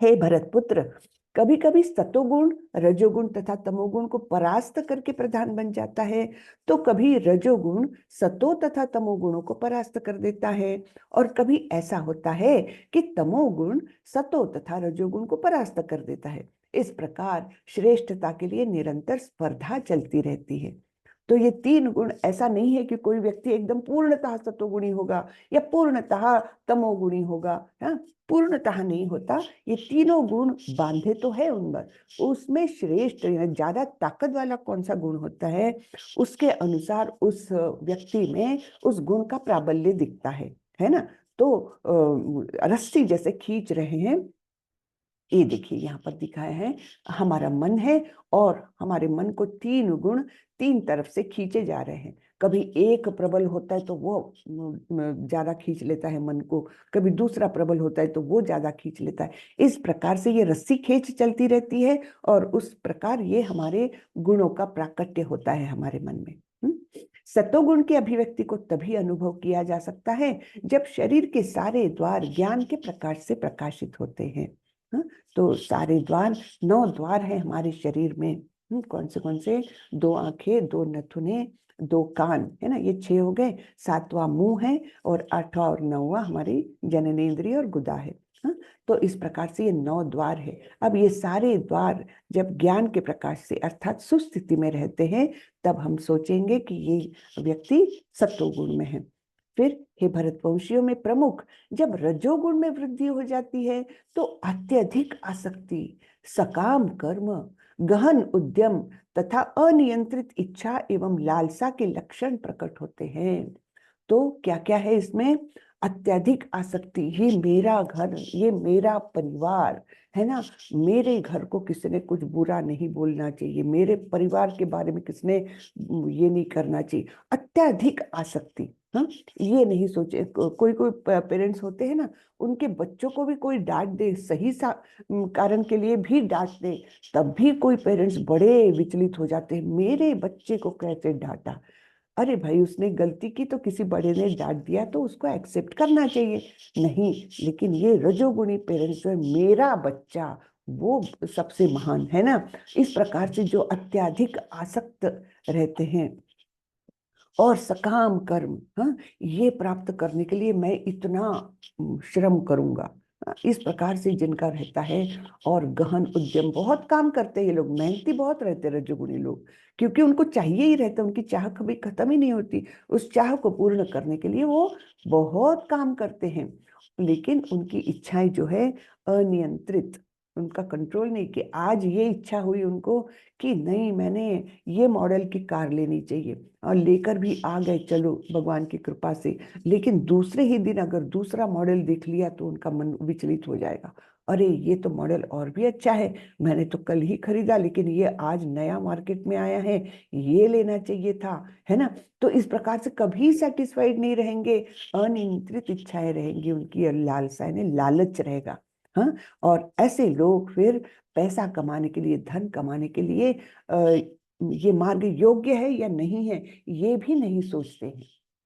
हे भरत पुत्र, कभी कभी सतोगुण रजोगुण तथा तमोगुण को परास्त करके प्रधान बन जाता है, तो कभी रजोगुण सतो तथा तमोगुणों को परास्त कर देता है, और कभी ऐसा होता है कि तमोगुण सतो तथा रजोगुण को परास्त कर देता है। इस प्रकार श्रेष्ठता के लिए निरंतर स्पर्धा चलती रहती है। तो ये तीन गुण, ऐसा नहीं है कि कोई व्यक्ति एकदम पूर्णतः सतोगुणी होगा या पूर्णतः तमोगुणी होगा, हाँ, पूर्णतः नहीं होता। ये तीनों गुण बांधे तो है उनमें, उसमें श्रेष्ठ ज्यादा ताकत वाला कौन सा गुण होता है, उसके अनुसार उस व्यक्ति में उस गुण का प्राबल्य दिखता है ना। तो रस्सी जैसे खींच रहे हैं, ये देखिए यहाँ पर दिखाया है, हमारा मन है और हमारे मन को तीन गुण तीन तरफ से खींचे जा रहे हैं। कभी एक प्रबल होता है तो वो ज्यादा खींच लेता है मन को, कभी दूसरा प्रबल होता है तो वो ज्यादा खींच लेता है। इस प्रकार से ये रस्सी खींच चलती रहती है, और उस प्रकार ये हमारे गुणों का प्राकट्य होता है हमारे मन में। सतोगुण की अभिव्यक्ति को तभी अनुभव किया जा सकता है जब शरीर के सारे द्वार ज्ञान के प्रकाश से प्रकाशित होते हैं। तो सारे द्वार, 9 द्वार हैं हमारे शरीर में। कौन से? 2 आंखें, 2 नथुने, 2 कान, है ना, ये 6 हो गए। 7वां मुंह है, और 8वां और 9वां हमारी जननेंद्रिय और गुदा है। तो इस प्रकार से ये 9 द्वार है। अब ये सारे द्वार जब ज्ञान के प्रकाश से अर्थात सुस्थिति में रहते हैं, तब हम सोचेंगे कि ये व्यक्ति सत्वगुण में है। फिर हे भरतवंशियों में प्रमुख, जब रजोगुण में वृद्धि हो जाती है तो अत्यधिक आसक्ति, सकाम कर्म, गहन उद्यम तथा अनियंत्रित इच्छा एवं लालसा के लक्षण प्रकट होते हैं। तो क्या क्या है इसमें? अत्यधिक आसक्ति, ये मेरा घर, ये मेरा परिवार, है ना, मेरे घर को किसी ने कुछ बुरा नहीं बोलना चाहिए, मेरे परिवार के बारे में किसने ये नहीं करना चाहिए। अत्यधिक आसक्ति, हाँ, ये नहीं सोचे। कोई कोई पेरेंट्स होते हैं ना, उनके बच्चों को भी कोई डांट दे, सही सा कारण के लिए भी डांट दे, तब भी कोई पेरेंट्स बड़े विचलित हो जाते हैं, मेरे बच्चे को कैसे डांटा। अरे भाई, उसने गलती की तो किसी बड़े ने डांट दिया तो उसको एक्सेप्ट करना चाहिए, नहीं। लेकिन ये रजोगुणी पेरेंट्स जो है, मेरा बच्चा वो सबसे महान, है ना। इस प्रकार से जो अत्यधिक आसक्त रहते हैं, और सकाम कर्म, हाँ, ये प्राप्त करने के लिए मैं इतना श्रम करूंगा, इस प्रकार से जिनका रहता है। और गहन उद्यम, बहुत काम करते हैं ये लोग, मेहनती बहुत रहते हैं रजोगुणी लोग, क्योंकि उनको चाहिए ही रहता है, उनकी चाह कभी खत्म ही नहीं होती। उस चाह को पूर्ण करने के लिए वो बहुत काम करते हैं, लेकिन उनकी इच्छाएं जो है अनियंत्रित, उनका कंट्रोल नहीं। कि आज ये इच्छा हुई उनको कि नहीं, मैंने ये मॉडल की कार लेनी चाहिए, और लेकर भी आ गए, चलो भगवान की कृपा से, लेकिन दूसरे ही दिन अगर दूसरा मॉडल देख लिया तो उनका मन विचलित हो जाएगा। अरे ये तो मॉडल और भी अच्छा है, मैंने तो कल ही खरीदा, लेकिन ये आज नया मार्केट में आया है, ये लेना चाहिए था, है ना। तो इस प्रकार से कभी सेटिस्फाइड नहीं रहेंगे, अनियंत्रित इच्छाएं रहेंगी उनकी, लालसा यानी लालच रहेगा, हाँ। और ऐसे लोग फिर पैसा कमाने के लिए, धन कमाने के लिए ये मार्ग योग्य है या नहीं है, ये भी नहीं सोचते हैं,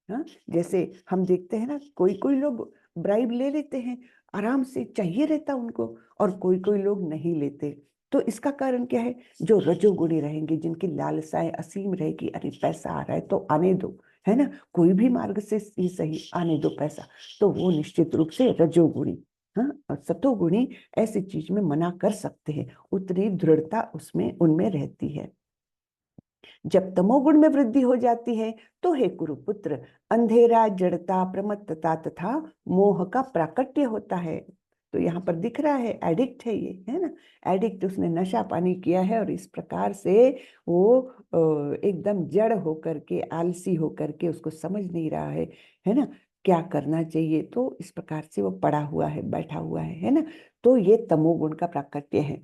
हाँ। जैसे हम देखते हैं ना, कोई कोई लोग ब्राइब ले लेते हैं, आराम से चाहिए रहता उनको, और कोई कोई लोग नहीं लेते। तो इसका कारण क्या है? जो रजोगुणी रहेंगे, जिनकी लालसाएं असीम रहेगी, अरे पैसा आ रहा है तो आने दो, है ना, कोई भी मार्ग से ही सही, आने दो पैसा, तो वो निश्चित रूप से रजोगुणी, हाँ। और सतोगुणी ऐसी चीज में मना कर सकते हैं, उतनी दृढ़ता उसमें उनमें रहती है। जब तमोगुण में वृद्धि हो जाती है तो हे कुरुपुत्र, अंधेरा, जड़ता, प्रमत्तता तथा मोह का प्राकट्य होता है। तो यहाँ पर दिख रहा है, एडिक्ट है ये, है ना, एडिक्ट, उसने नशा पानी किया है, और इस प्रकार से वो एकदम जड़ होकर के, आलसी होकर के, उसको समझ नहीं रहा है ना, क्या करना चाहिए, तो इस प्रकार से वो पड़ा हुआ है, बैठा हुआ है ना। तो ये तमोगुण का प्राकट्य है।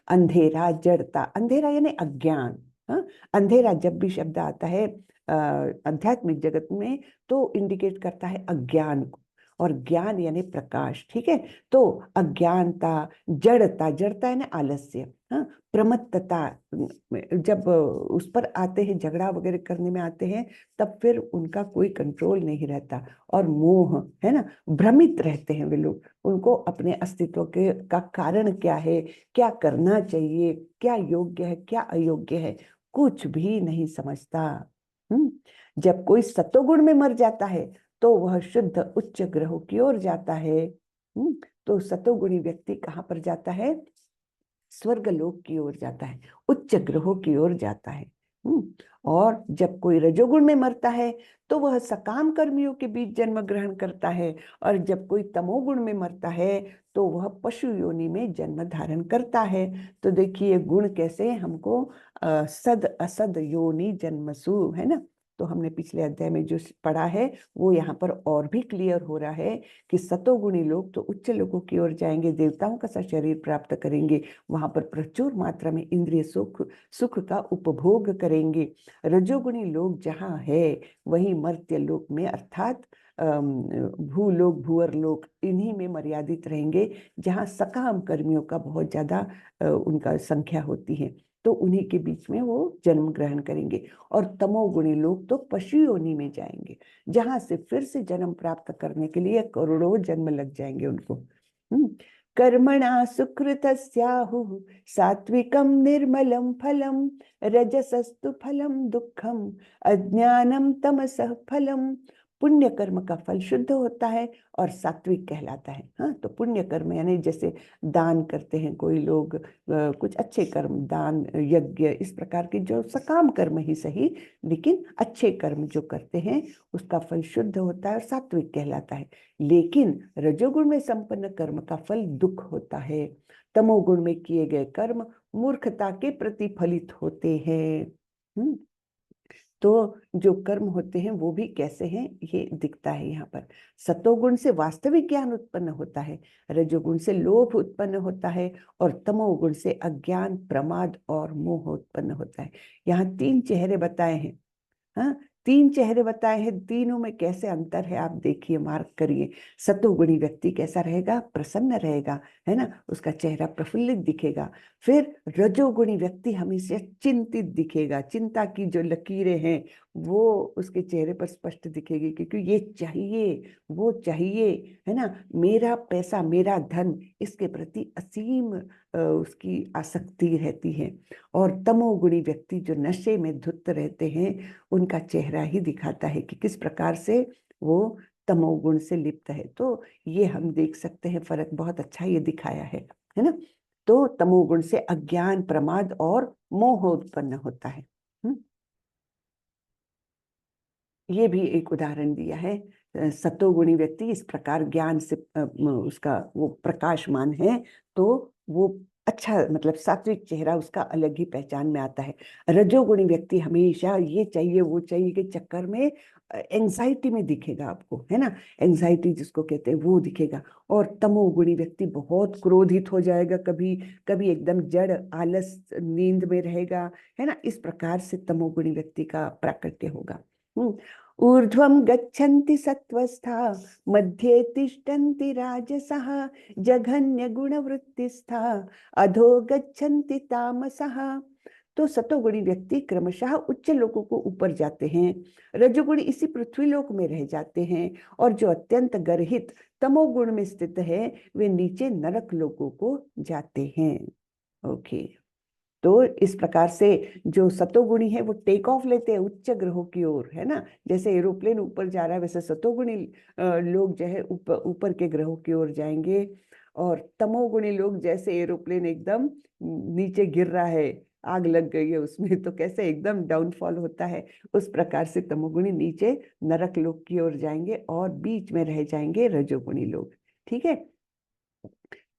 अंधेरा, जड़ता, अंधेरा यानी अज्ञान। हाँ, अंधेरा जब भी शब्द आता है आध्यात्मिक जगत में तो इंडिकेट करता है अज्ञान को, और ज्ञान यानी प्रकाश। ठीक है, तो अज्ञानता, जड़ता, जड़ता यानी आलस्य, हाँ, प्रमत्तता, जब उस पर आते हैं, झगड़ा वगैरह करने में आते हैं, तब फिर उनका कोई कंट्रोल नहीं रहता। और मोह है ना, भ्रमित रहते हैं वे लोग, उनको अपने अस्तित्व के का कारण क्या है, क्या करना चाहिए, क्या योग्य है, क्या अयोग्य है, कुछ भी नहीं समझता। जब कोई सतोगुण में मर जाता है तो वह शुद्ध उच्च ग्रहों की ओर जाता है। तो सतोगुणी व्यक्ति कहाँ पर जाता है? स्वर्गलोक की ओर जाता है, उच्च ग्रहों की ओर जाता है। और जब कोई रजोगुण में मरता है तो वह सकाम कर्मियों के बीच जन्म ग्रहण करता है, और जब कोई तमोगुण में मरता है तो वह पशु योनि में जन्म धारण करता है। तो देखिए गुण कैसे हमको सद असद योनि जन्मसु, है ना। तो हमने पिछले अध्याय में जो पढ़ा है वो यहाँ पर और भी क्लियर हो रहा है कि सतोगुणी लोग तो उच्च लोगों की ओर जाएंगे, देवताओं का सा शरीर प्राप्त करेंगे, वहां पर प्रचुर मात्रा में इंद्रिय सुख का उपभोग करेंगे। रजोगुणी लोग जहाँ है वही मर्त्य लोक में, अर्थात भूलोक, भूअर लोक, इन्हीं में मर्यादित रहेंगे, जहाँ सकाम कर्मियों का बहुत ज्यादा उनका संख्या होती है, तो उन्हीं के बीच में वो जन्म ग्रहण करेंगे। और तमोगुणी लोग तो पशु योनि में जाएंगे, जहां से फिर से जन्म प्राप्त करने के लिए करोड़ों जन्म लग जाएंगे उनको। कर्मणा सुकृतस्याहुः सात्विकं निर्मलं फलं, रजसस्तु फलं दुःखम, अज्ञानम तमसः फलम। पुण्य कर्म का फल शुद्ध होता है और सात्विक कहलाता है। हाँ, तो पुण्य कर्म यानी जैसे दान करते हैं कोई लोग, कुछ अच्छे कर्म, दान, यज्ञ, इस प्रकार के जो सकाम कर्म ही सही, लेकिन अच्छे कर्म जो करते हैं उसका फल शुद्ध होता है और सात्विक कहलाता है। लेकिन रजोगुण में संपन्न कर्म का फल दुख होता है। तमोगुण में किए गए कर्म मूर्खता के प्रतिफलित होते हैं। तो जो कर्म होते हैं वो भी कैसे हैं ये दिखता है यहाँ पर। सतोगुण से वास्तविक ज्ञान उत्पन्न होता है, रजोगुण से लोभ उत्पन्न होता है, और तमोगुण से अज्ञान, प्रमाद और मोह उत्पन्न होता है। यहाँ 3 चेहरे बताए हैं। हाँ, 3 चेहरे बताए हैं, तीनों में कैसे अंतर है आप देखिए, मार्क करिए। सतोगुणी व्यक्ति कैसा रहेगा? प्रसन्न रहेगा, है ना, उसका चेहरा प्रफुल्लित दिखेगा। फिर रजोगुणी व्यक्ति हमेशा चिंतित दिखेगा, चिंता की जो लकीरें हैं वो उसके चेहरे पर स्पष्ट दिखेगी, क्योंकि ये चाहिए, वो चाहिए, है ना, मेरा पैसा, मेरा धन, इसके प्रति असीम उसकी आसक्ति रहती है। और तमोगुणी व्यक्ति जो नशे में धुत रहते हैं, उनका चेहरा ही दिखाता है कि किस प्रकार से वो तमोगुण से लिप्त है। तो ये हम देख सकते हैं फर्क, बहुत अच्छा ये दिखाया है ना। तो तमोगुण से अज्ञान, प्रमाद और मोह उत्पन्न होता है। ये भी एक उदाहरण दिया है। सतोगुणी व्यक्ति इस प्रकार ज्ञान से उसका वो प्रकाशमान है, तो वो अच्छा, मतलब सात्विक चेहरा उसका अलग ही पहचान में आता है। रजोगुणी व्यक्ति हमेशा ये चाहिए वो चाहिए के चक्कर में एंजाइटी में दिखेगा आपको, है ना, एंजाइटी जिसको कहते हैं वो दिखेगा। और तमोगुणी व्यक्ति बहुत क्रोधित हो जाएगा, कभी कभी एकदम जड़ आलस नींद में रहेगा, है ना। इस प्रकार से तमोगुणी व्यक्ति का प्राकट्य होगा। ऊर्ध्वं गच्छन्ति सत्वस्था, मध्ये तिष्ठन्ति राजसः, जघन्य गुणवृत्तिस्था, अधो गच्छन्ति तामसः। तो सतोगुणी व्यक्ति क्रमशः उच्च लोकों को ऊपर जाते हैं, रजोगुणी इसी पृथ्वी लोक में रह जाते हैं, और जो अत्यंत गर्हित तमोगुण में स्थित है वे नीचे नरक लोकों को जाते हैं। ओके, तो इस प्रकार से जो सतोगुणी है वो टेक ऑफ लेते हैं उच्च ग्रहों की ओर, है ना। जैसे एरोप्लेन ऊपर जा रहा है वैसे सतोगुणी लोग जो है ऊपर के ग्रहों की ओर जाएंगे, और तमोगुणी लोग जैसे एरोप्लेन एकदम नीचे गिर रहा है, आग लग गई है उसमें, तो कैसे एकदम डाउनफॉल होता है, उस प्रकार से तमोगुणी नीचे नरक लोक की ओर जाएंगे और बीच में रह जाएंगे रजोगुणी लोग। ठीक है,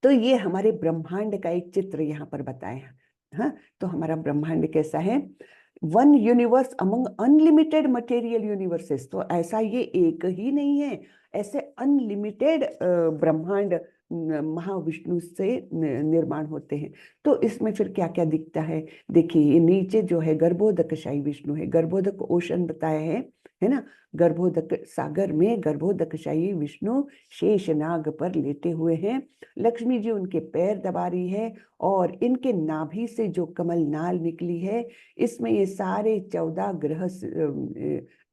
तो ये हमारे ब्रह्मांड का एक चित्र यहाँ पर बताया। हाँ, तो हमारा ब्रह्मांड कैसा है? One universe among unlimited material universes. तो ऐसा ये एक ही नहीं है, ऐसे अनलिमिटेड ब्रह्मांड महाविष्णु से निर्माण होते हैं। तो इसमें फिर क्या क्या दिखता है, देखिए ये नीचे जो है गर्भोदकशायी विष्णु है, गर्भोदक ओशन बताया है ना। गर्भोदक सागर में गर्भोदकशायी विष्णु शेषनाग पर लेटे हुए हैं, लक्ष्मी जी उनके पैर दबा रही है, और इनके नाभि से जो कमल नाल निकली है, इसमें ये सारे 14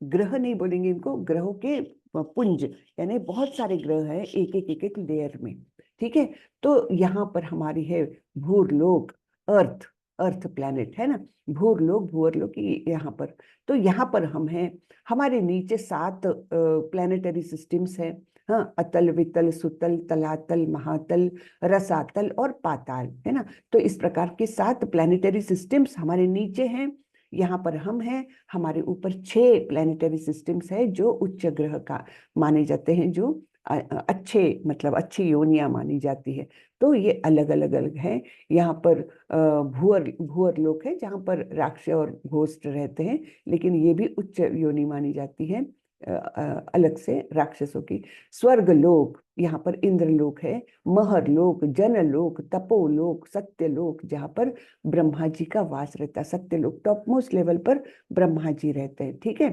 ग्रह नहीं बोलेंगे इनको, ग्रहों के पुंज, यानी बहुत सारे ग्रह हैं एक एक एक एक लेयर में, ठीक है। तो यहाँ पर हमारी है भूरलोक, अर्थ, अर्थ प्लैनेट है ना, भूरलोक भूअरलोक यहाँ पर। तो यहाँ पर हम हैं, हमारे नीचे 7 प्लैनेटरी सिस्टम्स हैं, हाँ, अतल वितल सुतल तलातल महातल रसातल और पाताल, है ना। तो इस प्रकार के 7 प्लैनेटरी सिस्टम्स हमारे नीचे हैं, यहाँ पर हम हैं, हमारे ऊपर 6 प्लैनेटरी सिस्टम्स है जो उच्च ग्रह का माने जाते हैं, जो अच्छे मतलब अच्छी योनियां मानी जाती है। तो ये अलग अलग अलग है। यहाँ पर भूअर लोक है जहाँ पर राक्षस और घोस्ट रहते हैं, लेकिन ये भी उच्च योनि मानी जाती है अलग से राक्षसों की। स्वर्ग लोक, यहाँ पर इंद्रलोक है, महरलोक, जनलोक, तपोलोक, सत्यलोक, जहाँ पर ब्रह्मा जी का वास रहता है। सत्यलोक टॉप मोस्ट लेवल पर ब्रह्मा जी रहते हैं, ठीक है।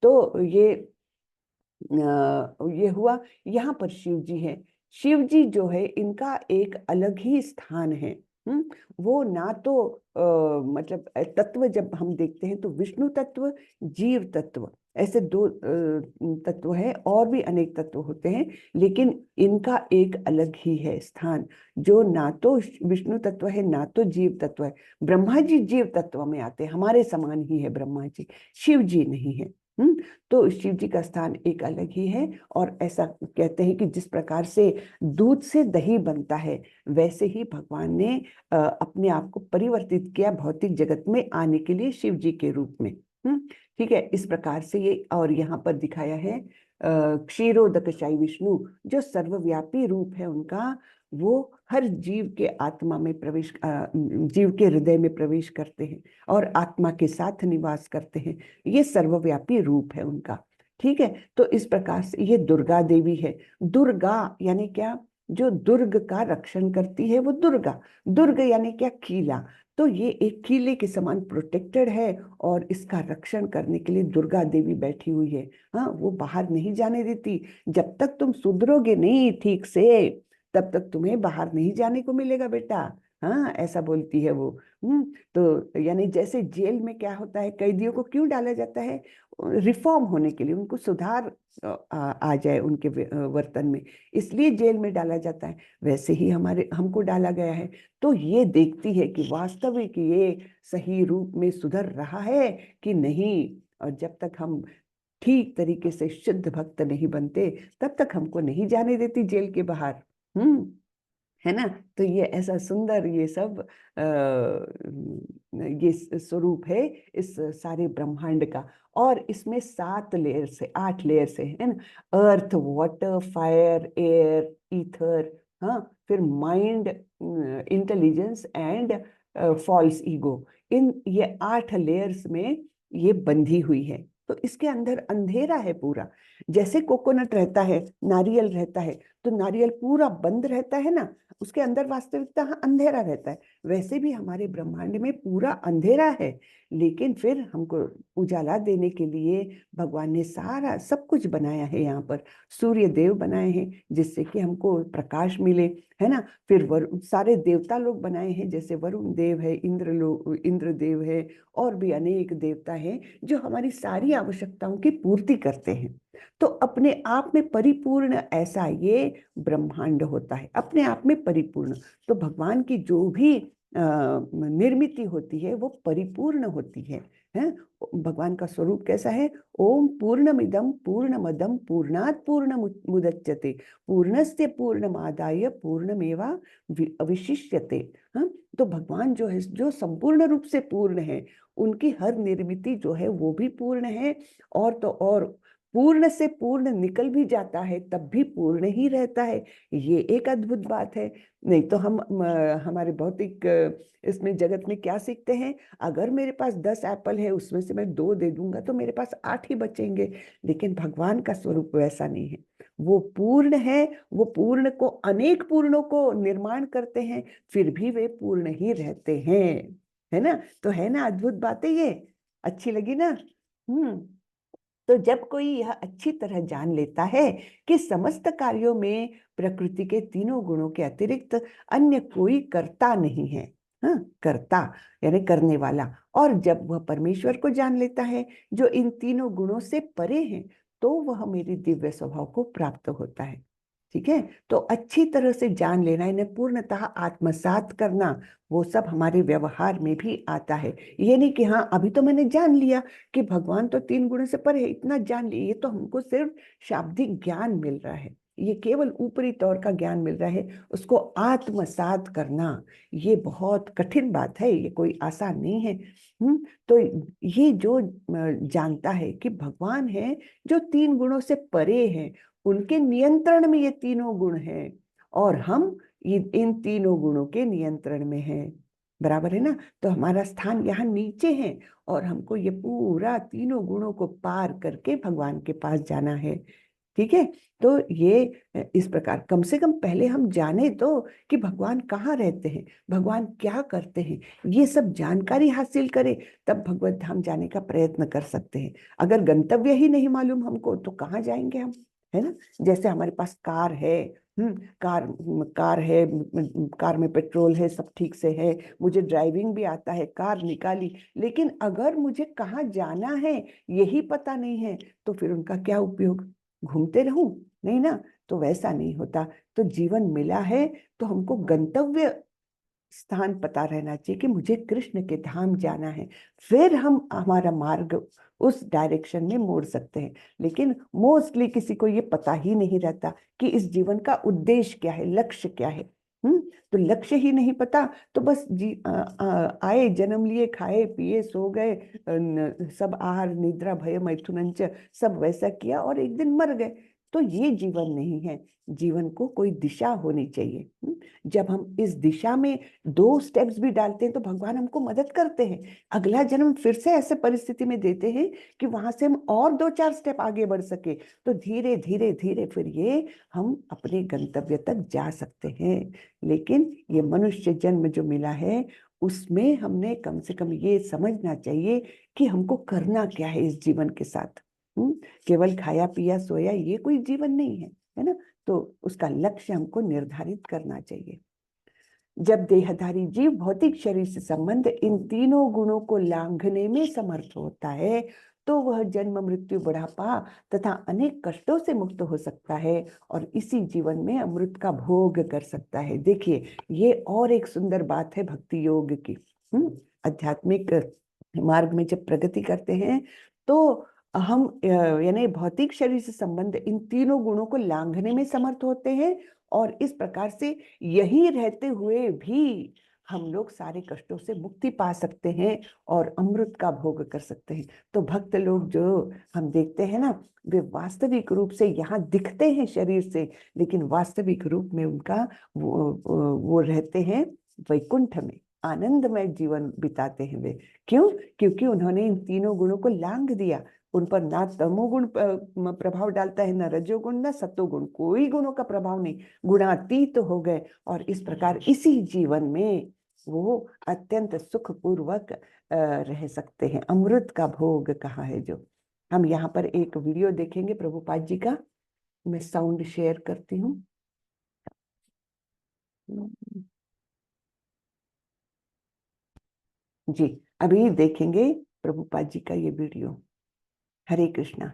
तो ये हुआ। यहाँ पर शिव जी है, शिव जी जो है इनका एक अलग ही स्थान है। वो ना तो मतलब तत्व जब हम देखते हैं तो विष्णु तत्व, जीव तत्व, ऐसे 2 तत्व है, और भी अनेक तत्व होते हैं, लेकिन इनका एक अलग ही है स्थान, जो ना तो विष्णु तत्व है ना तो जीव तत्व है। ब्रह्मा जी जीव तत्व में आते हैं, हमारे समान ही है ब्रह्मा जी, शिव जी नहीं है। तो शिव जी का स्थान एक अलग ही है। और ऐसा कहते हैं कि जिस प्रकार से दूध से दही बनता है, वैसे ही भगवान ने अपने आप को परिवर्तित किया भौतिक जगत में आने के लिए शिव जी के रूप में। ठीक है, इस प्रकार से ये, और यहाँ पर दिखाया है क्षीरोदकशायी विष्णु, जो सर्वव्यापी रूप है उनका, वो हर जीव के आत्मा में प्रवेश, जीव के हृदय में प्रवेश करते हैं और आत्मा के साथ निवास करते हैं। ये सर्वव्यापी रूप है उनका, ठीक है। तो इस प्रकार से ये दुर्गा देवी है। दुर्गा यानी क्या, जो दुर्ग का रक्षण करती है वो दुर्गा। दुर्ग यानी क्या, किला। तो ये एक किले के समान प्रोटेक्टेड है, और इसका रक्षण करने के लिए दुर्गा देवी बैठी हुई है। हाँ, वो बाहर नहीं जाने देती, जब तक तुम सुधरोगे नहीं ठीक से, तब तक तुम्हें बाहर नहीं जाने को मिलेगा बेटा। हाँ, ऐसा बोलती है वो। तो यानी जैसे जेल में क्या होता है, कैदियों को क्यों डाला जाता है, रिफॉर्म होने के लिए, उनको सुधार आ जाए उनके वर्तन में, इसलिए जेल में डाला जाता है। वैसे ही हमको डाला गया है। तो ये देखती है कि वास्तविक ये सही रूप में सुधर रहा है कि नहीं, और जब तक हम ठीक तरीके से शुद्ध भक्त नहीं बनते, तब तक हमको नहीं जाने देती जेल के बाहर। है ना। तो ये ऐसा सुंदर ये सब ये स्वरूप है इस सारे ब्रह्मांड का। और इसमें 7 लेयर से 8 लेयर से है ना, earth, water, fire, air, ether, हाँ, फिर mind, intelligence and false ego, इन ये 8 लेयर्स में ये बंधी हुई है। तो इसके अंदर अंधेरा है पूरा। जैसे कोकोनट रहता है, नारियल रहता है, तो नारियल पूरा बंद रहता है ना, उसके अंदर वास्तविकता अंधेरा रहता है। वैसे भी हमारे ब्रह्मांड में पूरा अंधेरा है, लेकिन फिर हमको उजाला देने के लिए भगवान ने सारा सब कुछ बनाया है। यहाँ पर सूर्य देव बनाए हैं जिससे कि हमको प्रकाश मिले, है ना। फिर सारे देवता लोग बनाए हैं, जैसे वरुण देव है, इंद्र देव है, और भी अनेक देवता हैं जो हमारी सारी आवश्यकताओं की पूर्ति करते हैं। तो अपने आप में परिपूर्ण ऐसा ये ब्रह्मांड होता है, अपने आप में परिपूर्ण। तो भगवान की जो भी निर्मित होती है वो परिपूर्ण होती है। भगवान का स्वरूप कैसा है, ओम पूर्णमिदं पूर्णमदं पूर्णात् पूर्णमुदच्यते पूर्णस्य पूर्णमादाय पूर्णमेवा अवशिष्यते। तो भगवान जो है, जो संपूर्ण रूप से पूर्ण है, उनकी हर निर्मिति जो है वो भी पूर्ण है, और तो और पूर्ण से पूर्ण निकल भी जाता है तब भी पूर्ण ही रहता है। ये एक अद्भुत बात है। नहीं तो हम हमारे भौतिक इसमें जगत में क्या सीखते हैं, अगर मेरे पास 10 एप्पल है उसमें से मैं 2 दे दूंगा तो मेरे पास 8 ही बचेंगे। लेकिन भगवान का स्वरूप वैसा नहीं है, वो पूर्ण है, वो पूर्ण को अनेक पूर्णों को निर्माण करते हैं, फिर भी वे पूर्ण ही रहते हैं, है ना। तो है ना अद्भुत बातें, ये अच्छी लगी ना। तो जब कोई यह अच्छी तरह जान लेता है कि समस्त कार्यों में प्रकृति के तीनों गुणों के अतिरिक्त अन्य कोई कर्ता नहीं है, हाँ, कर्ता यानी करने वाला, और जब वह परमेश्वर को जान लेता है जो इन तीनों गुणों से परे हैं, तो वह मेरी दिव्य स्वभाव को प्राप्त होता है। ठीक है, तो अच्छी तरह से जान लेना, इन्हें पूर्णतः आत्मसात करना, वो सब हमारे व्यवहार में भी आता है। ये नहीं कि हाँ अभी तो मैंने जान लिया कि भगवान तो 3 गुणों से परे है, इतना जान लिया। ये तो हमको सिर्फ शाब्दिक ज्ञान मिल रहा है, ये केवल ऊपरी तौर का ज्ञान मिल रहा है। उसको आत्मसात करना ये बहुत कठिन बात है, ये कोई आसान नहीं है। तो ये जो जानता है कि भगवान है जो 3 गुणों से परे हैं, उनके नियंत्रण में ये तीनों गुण हैं, और हम इन तीनों गुणों के नियंत्रण में हैं, बराबर है ना। तो हमारा स्थान यहाँ नीचे है, और हमको ये पूरा तीनों गुणों को पार करके भगवान के पास जाना है। ठीक है, तो ये इस प्रकार कम से कम पहले हम जाने तो कि भगवान कहाँ रहते हैं, भगवान क्या करते हैं, ये सब जानकारी हासिल करें, तब भगवत धाम जाने का प्रयत्न कर सकते हैं। अगर गंतव्य ही नहीं मालूम हमको तो कहाँ जाएंगे हम, है ना। जैसे हमारे पास कार है, कार है, कार में पेट्रोल है, सब ठीक से है, मुझे ड्राइविंग भी आता है, कार निकाली, लेकिन अगर मुझे कहाँ जाना है यही पता नहीं है तो फिर उनका क्या उपयोग, घूमते रहूं, नहीं ना। तो वैसा नहीं होता। तो जीवन मिला है तो हमको गंतव्य स्थान पता रहना चाहिए कि मुझे कृष्ण के धाम जाना है, फिर हम हमारा मार्ग उस डायरेक्शन में मोड़ सकते हैं। लेकिन मोस्टली किसी को ये पता ही नहीं रहता कि इस जीवन का उद्देश्य क्या है, लक्ष्य क्या है। तो लक्ष्य ही नहीं पता तो बस आए, जन्म लिए, खाए पिए, सो गए, सब आहार निद्रा भय मैथुनंच, सब वैसा किया और एक दिन मर गए। तो ये जीवन नहीं है। जीवन को कोई दिशा होनी चाहिए। जब हम इस दिशा में 2 स्टेप्स भी डालते हैं तो भगवान हमको मदद करते हैं, अगला जन्म फिर से ऐसे परिस्थिति में देते हैं कि वहां से हम और 2-4 स्टेप आगे बढ़ सके। तो धीरे धीरे धीरे फिर ये हम अपने गंतव्य तक जा सकते हैं। लेकिन ये मनुष्य जन्म जो मिला है उसमें हमने कम से कम ये समझना चाहिए कि हमको करना क्या है इस जीवन के साथ। केवल खाया पिया सोया ये कोई जीवन नहीं है, है ना। तो उसका लक्ष्य हमको निर्धारित करना चाहिए। जब देहधारी जीव भौतिक शरीर से संबंध इन तीनों गुणों को लांघने में समर्थ होता है तो वह जन्म मृत्यु बुढ़ापा तथा अनेक कष्टों से मुक्त हो सकता है और इसी जीवन में अमृत का भोग कर सकता है। देखिए ये और एक सुंदर बात है भक्ति योग की। आध्यात्मिक मार्ग में जब प्रगति करते हैं तो हम यानी भौतिक शरीर से संबंध इन तीनों गुणों को लांघने में समर्थ होते हैं, और इस प्रकार से यही रहते हुए भी हम लोग सारे कष्टों से मुक्ति पा सकते हैं और अमृत का भोग कर सकते हैं। तो भक्त लोग जो हम देखते हैं ना, वे वास्तविक रूप से यहाँ दिखते हैं शरीर से, लेकिन वास्तविक रूप में उनका वो रहते हैं वैकुंठ में, आनंदमय जीवन बिताते हैं वे। क्यों? क्योंकि उन्होंने इन तीनों गुणों को लांघ दिया। उन पर ना तमोगुण प्रभाव डालता है, ना रजोगुण, ना सतोगुण, कोई गुणों का प्रभाव नहीं, गुणातीत हो गए। और इस प्रकार इसी जीवन में वो अत्यंत सुखपूर्वक रह सकते हैं। अमृत का भोग कहाँ है जो। हम यहाँ पर एक वीडियो देखेंगे प्रभुपाद जी का, मैं साउंड शेयर करती हूँ। जी अभी देखेंगे प्रभुपाद जी का ये वीडियो। हरे कृष्णा।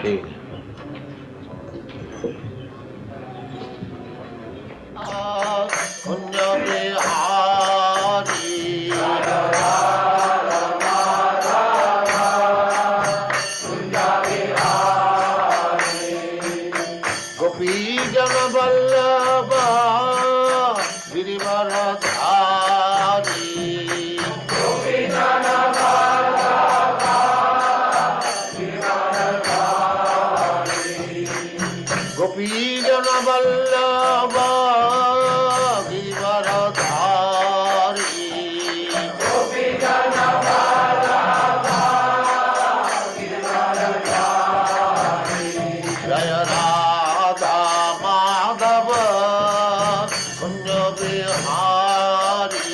ठीक कुंज बिहारी गोपी जन वल्लभ गिरिवर धारी गोपी जन वल्लभ गिरिवर धारी जय राधा माधव कुंज बिहारी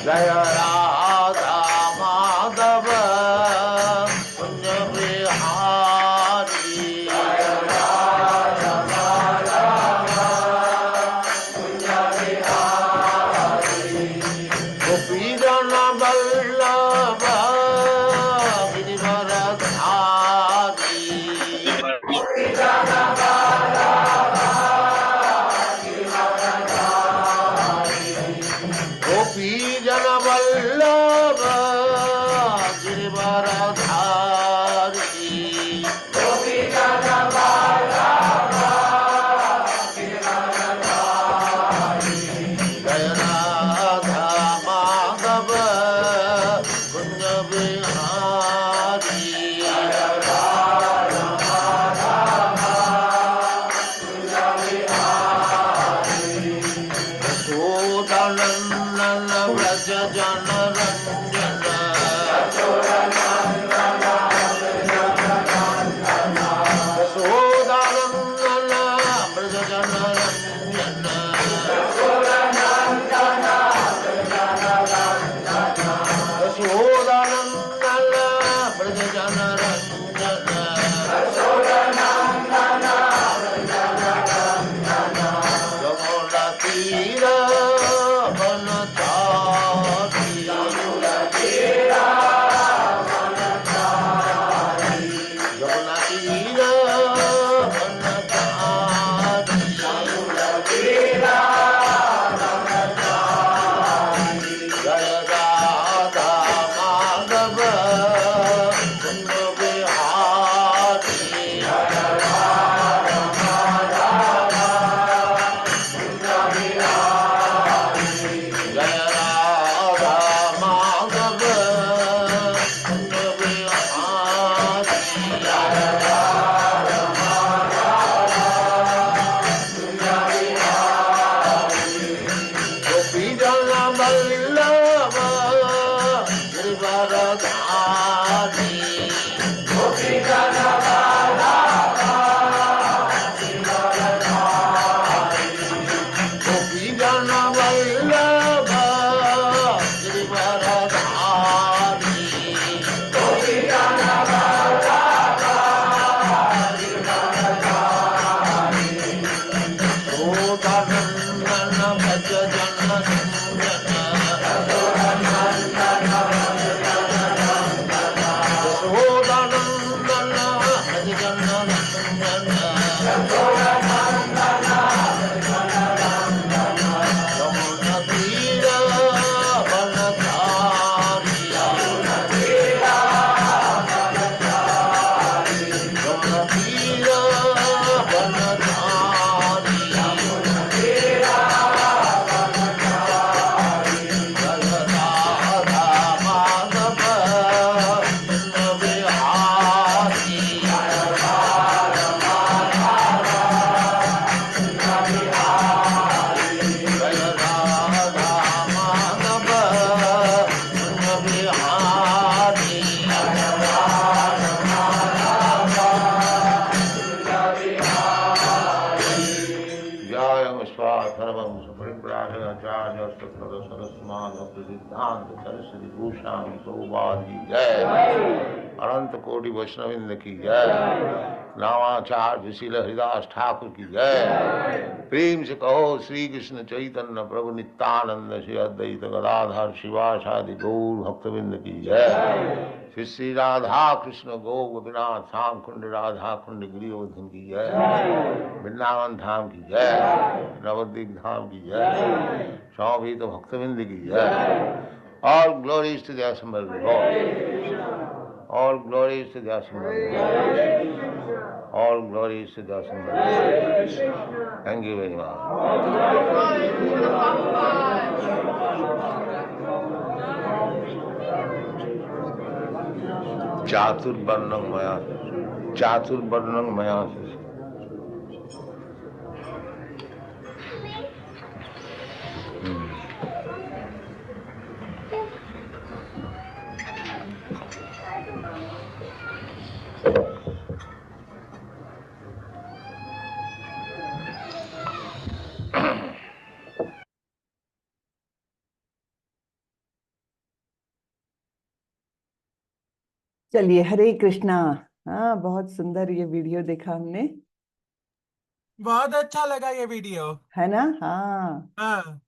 जय राधा माधव कुंज बिहारी गोपी जन वल्लभ गिरिवर धारी गोपी जन वल्लभ गिरिवर धारी जय राधा माधव कुंज बिहारी यशोदानंदन व्रज जन रंजन यशोदानंदन व्रज जन रंजन यशोदानंदन व्रज जन रंजन यमुना तीर वनचारी यमुना तीर वनचारी जय राधा माधव कुंज बिहारी जय राधा माधव कुंज बिहारी गोपी जन वल्लभ गिरिवर धारी गोपी जन वल्लभ गिरिवर धारी यशोदानंदन व्रज जन रंजन यशोदानंदन व्रज जन रंजन यमुना तीर वनचारी यमुना तीर वनचारी जय राधा माधव कुंज बिहारी जय राधा माधव कुंज बिहारी जय स्वाधर्मं सुपरिव्राजकाचार्य सरस्वती सिद्धांत सरस्वती भूषण प्रभुपाद की जय अनंत कोटि वैष्णविंद की जय। नामाचार विशील हरिदास ठाकुर की जय। प्रेम से कहो श्री कृष्ण चैतन्य प्रभु नित्यानंद श्री अद्वैत गदाधर शिवासादि गौर भक्तवृंद की जय। श्री श्री राधा कृष्ण गो गोपीनाथ श्याम कुंड राधा कुंड गिरिवर्धन की जय। वृंदावन धाम की जय। नवद्वीप धाम की जय। सौभीत भक्तवृंद की जय। All glories to the assembled Lord. All glories to the assembled Lord. All glories to the assembled Lord. Thank you very much. चातुर्वर्णं मया चलिए, हरे कृष्णा। हाँ, बहुत सुंदर ये वीडियो देखा हमने, बहुत अच्छा लगा ये वीडियो। है ना? हाँ। हाँ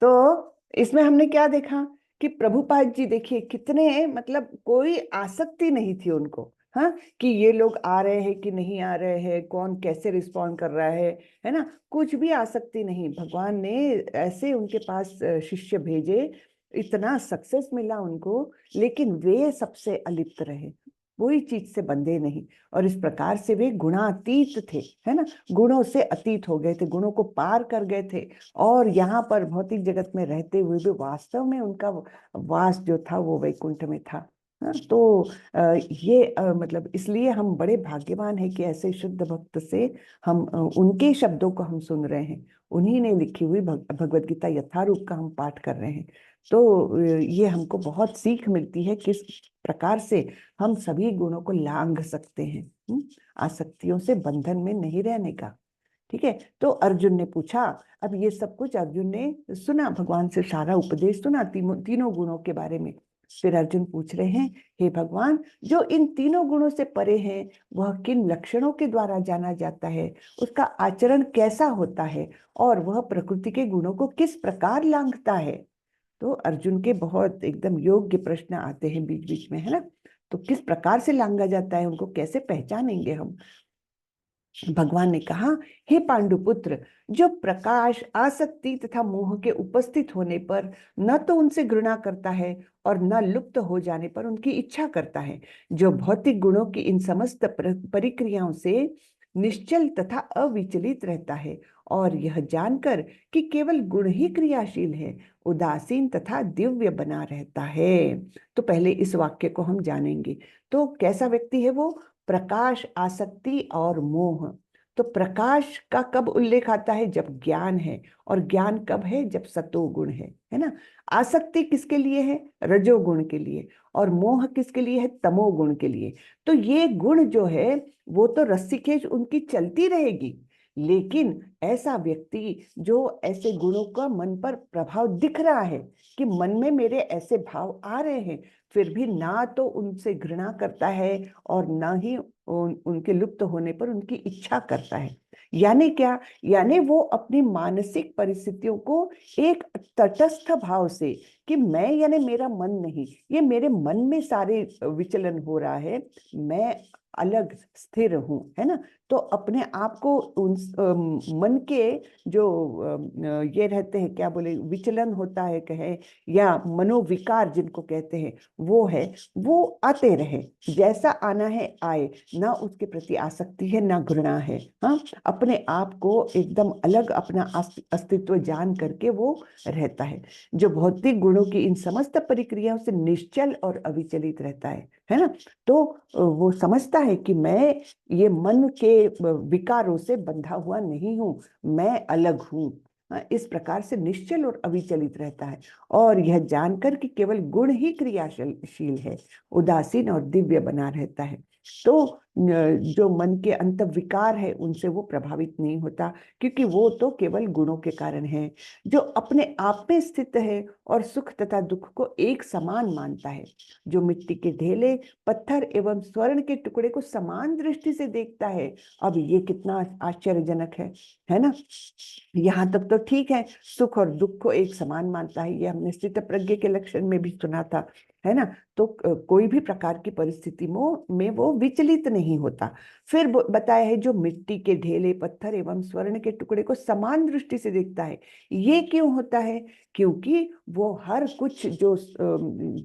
तो इसमें हमने क्या देखा कि प्रभुपाद जी देखिए कितने, मतलब कोई आसक्ति नहीं थी उनको, हाँ, कि ये लोग आ रहे हैं कि नहीं आ रहे हैं, कौन कैसे रिस्पॉन्ड कर रहा है ना, कुछ भी आसक्ति नहीं। भगवान ने ऐसे उनके पास शिष्य भेजे, इतना सक्सेस मिला उनको, लेकिन वे सबसे अलिप्त रहे, कोई चीज से बंधे नहीं, और इस प्रकार से वे गुणातीत थे, है ना, गुणों से अतीत हो गए थे, गुणों को पार कर गए थे। और यहाँ पर भौतिक जगत में रहते हुए भी वास्तव में उनका वास जो था वो वैकुंठ में था। हाँ, तो ये मतलब इसलिए हम बड़े भाग्यवान हैं कि ऐसे शुद्ध भक्त से हम उनके शब्दों को हम सुन रहे हैं, उन्हीं ने लिखी हुई भगवद गीता यथारूप का हम पाठ कर रहे हैं। तो ये हमको बहुत सीख मिलती है किस प्रकार से हम सभी गुणों को लांघ सकते हैं, आसक्तियों से बंधन में नहीं रहने का। ठीक है। तो अर्जुन ने पूछा, अब ये सब कुछ अर्जुन ने सुना, भगवान से सारा उपदेश सुना तीनों गुणों के बारे में। फिर अर्जुन पूछ रहे हैं, हे भगवान, जो इन तीनों गुणों से परे हैं वह किन लक्षणों के द्वारा जाना जाता है, उसका आचरण कैसा होता है, और वह प्रकृति के गुणों को किस प्रकार लांघता है। तो अर्जुन के बहुत एकदम योग्य प्रश्न आते हैं बीच बीच में, है ना। तो किस प्रकार से लांघा जाता है, उनको कैसे पहचानेंगे हम। भगवान ने कहा, हे पांडुपुत्र, जो प्रकाश, आसक्ति तथा मोह के उपस्थित होने पर न तो उनसे घृणा करता है और न लुप्त हो जाने पर उनकी इच्छा करता है, जो भौतिक गुणों की इन समस्त परिक्रियाओं से निश्चल तथा अविचलित रहता है, और यह जानकर कि केवल गुण ही क्रियाशील है, उदासीन तथा दिव्य बना रहता है। तो पहले इस वाक्य को हम जानेंगे। तो कैसा व्यक्ति है वो? प्रकाश, आसक्ति और मोह। तो प्रकाश का कब उल्लेख आता है? जब ज्ञान है, और ज्ञान कब है? जब सतोगुण है ना। आसक्ति किसके लिए है? रजोगुण के लिए। और मोह किसके लिए है? तमोगुण के लिए। तो ये गुण जो है वो तो रस्सी खींच उनकी चलती रहेगी, लेकिन ऐसा व्यक्ति जो ऐसे गुणों का मन पर प्रभाव दिख रहा है कि मन में मेरे ऐसे भाव आ रहे हैं, फिर भी ना तो उनसे घृणा करता है और ना ही उनके लुप्त होने पर उनकी इच्छा करता है। यानी क्या? यानी वो अपनी मानसिक परिस्थितियों को एक तटस्थ भाव से, कि मैं यानी मेरा मन नहीं, ये मेरे मन में सारे विचलन हो रहा है, मैं अलग स्थिर हूं, है ना। तो अपने आप को उन मन के जो ये रहते हैं, क्या बोले, विचलन होता है कहे, या मनोविकार जिनको कहते हैं, वो आते रहे, जैसा आना है आए, ना उसके प्रति आसक्ति है ना घृणा है। हाँ, अपने आप को एकदम अलग अपना अस्तित्व जान करके वो रहता है, जो भौतिक गुणों की इन समस्त परिक्रियाओं से निश्चल और अविचलित रहता है ना। तो वो समझता है कि मैं ये मन के विकारों से बंधा हुआ नहीं हूं, मैं अलग हूं। इस प्रकार से निश्चल और अविचलित रहता है, और यह जानकर कि केवल गुण ही क्रियाशील है, उदासीन और दिव्य बना रहता है। तो जो मन के अंत विकार है उनसे वो प्रभावित नहीं होता, क्योंकि वो तो केवल गुणों के कारण है। जो अपने आप में स्थित है और सुख तथा दुख को एक समान मानता है, जो मिट्टी के ढेले, पत्थर एवं स्वर्ण के टुकड़े को समान दृष्टि से देखता है। अब ये कितना आश्चर्यजनक है ना। यहाँ तक तो ठीक है, सुख और दुख को एक समान मानता है, ये हमने स्थित प्रज्ञ के लक्षण में भी सुना था, है ना। तो कोई भी प्रकार की परिस्थिति में वो विचलित नहीं होता। फिर बताया है, जो मिट्टी के ढेले, पत्थर एवं स्वर्ण के टुकड़े को समान दृष्टि से देखता है। ये क्यों होता है? क्योंकि वो हर कुछ जो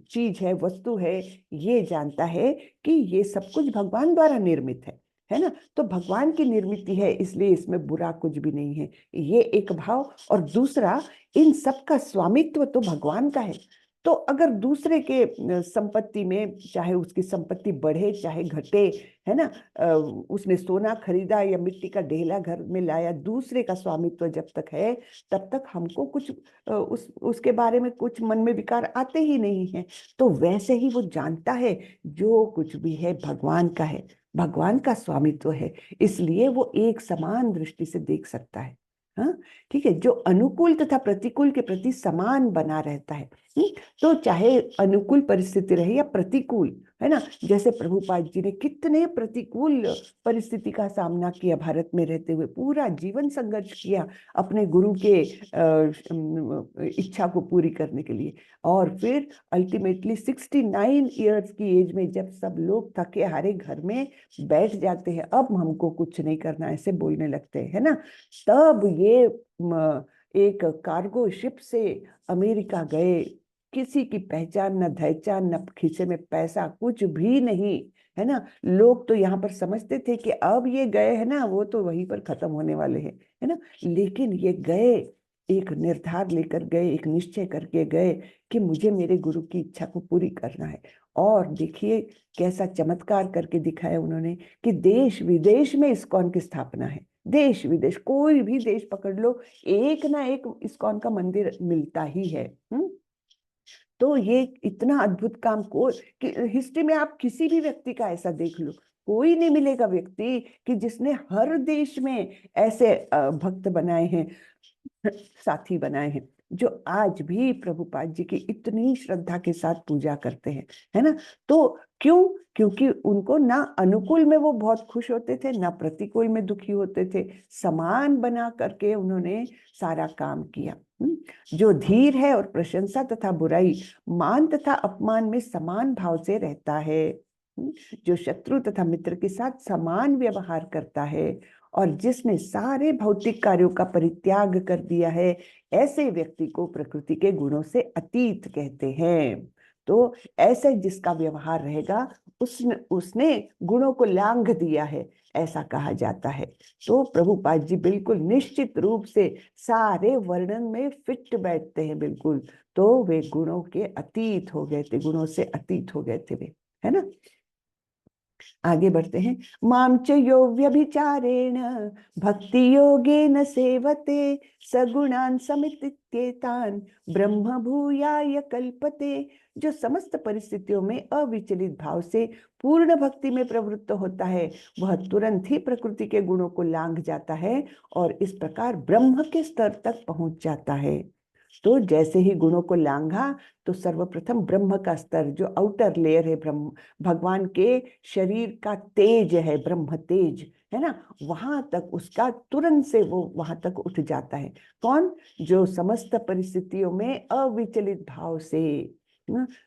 चीज है, वस्तु है, ये जानता है कि ये सब कुछ भगवान द्वारा निर्मित है ना। तो भगवान की निर्मित है, इसलिए इसमें बुरा कुछ भी नहीं है, ये एक भाव। और दूसरा, इन सब का स्वामित्व तो भगवान का है। तो अगर दूसरे के संपत्ति में, चाहे उसकी संपत्ति बढ़े चाहे घटे, है ना, उसने सोना खरीदा या मिट्टी का ढेला घर में लाया, दूसरे का स्वामित्व जब तक है तब तक हमको कुछ उसके बारे में कुछ मन में विकार आते ही नहीं है। तो वैसे ही वो जानता है जो कुछ भी है भगवान का है, भगवान का स्वामित्व है, इसलिए वो एक समान दृष्टि से देख सकता है। हाँ, ठीक है। जो अनुकूल तथा प्रतिकूल के प्रति समान बना रहता है। तो चाहे अनुकूल परिस्थिति रहे या प्रतिकूल, है ना। जैसे प्रभुपाद जी ने कितने प्रतिकूल परिस्थिति का सामना किया, भारत में रहते हुए पूरा जीवन संघर्ष किया अपने गुरु के इच्छा को पूरी करने के लिए। और फिर अल्टीमेटली 69 इयर्स की एज में जब सब लोग थके हारे घर में बैठ जाते हैं, अब हमको कुछ नहीं करना, ऐसे बोलने लगते हैं, है ना, तब ये एक कार्गो शिप से अमेरिका गए। किसी की पहचान न पहचान, न खीसे में पैसा, कुछ भी नहीं, है ना। लोग तो यहाँ पर समझते थे कि अब ये गए है ना, वो तो वहीं पर खत्म होने वाले हैं, है ना। लेकिन ये गए, एक निर्धार लेकर गए, एक निश्चय करके गए कि मुझे मेरे गुरु की इच्छा को पूरी करना है। और देखिए कैसा चमत्कार करके दिखाया उन्होंने कि देश विदेश में इस्कॉन की स्थापना है। देश विदेश, कोई भी देश पकड़ लो, एक ना एक इस्कॉन का मंदिर मिलता ही है। तो ये इतना अद्भुत काम को कि हिस्ट्री में आप किसी भी व्यक्ति का ऐसा देख लो, कोई नहीं मिलेगा व्यक्ति कि जिसने हर देश में ऐसे भक्त बनाए हैं, साथी बनाए हैं, जो आज भी प्रभुपाद जी की इतनी श्रद्धा के साथ पूजा करते हैं, है ना। तो क्यों? क्योंकि उनको ना अनुकूल में वो बहुत खुश होते थे, ना प्रतिकूल में दुखी होते थे, समान बना करके उन्होंने सारा काम किया। जो धीर है और प्रशंसा तथा बुराई, मान तथा अपमान में समान भाव से रहता है, जो शत्रु तथा मित्र के साथ समान व्यवहार करता है, और जिसने सारे भौतिक कार्यों का परित्याग कर दिया है, ऐसे व्यक्ति को प्रकृति के गुणों से अतीत कहते हैं। तो ऐसे जिसका व्यवहार रहेगा, उसने गुणों को लांघ दिया है, ऐसा कहा जाता है। तो प्रभुपाद जी बिल्कुल निश्चित रूप से सारे वर्णन में फिट बैठते हैं बिल्कुल। तो वे गुणों के अतीत हो गए थे, गुणों से अतीत हो गए थे वे, है ना। आगे बढ़ते हैं। माम च यो व्यभिचारेण भक्ति योगेन सेवते सगुणान समित्येतान ब्रह्म भूयाय कल्पते। जो समस्त परिस्थितियों में अविचलित भाव से पूर्ण भक्ति में प्रवृत्त होता है, वह तुरंत ही प्रकृति के गुणों को लांघ जाता है और इस प्रकार ब्रह्म के स्तर तक पहुंच जाता है। तो जैसे ही गुणों को लांघा, तो सर्वप्रथम ब्रह्म का स्तर, जो आउटर लेयर है ब्रह्म, भगवान के शरीर का तेज है, ब्रह्म तेज, है ना, वहां तक उसका तुरंत से वो वहां तक उठ जाता है। कौन? जो समस्त परिस्थितियों में अविचलित भाव से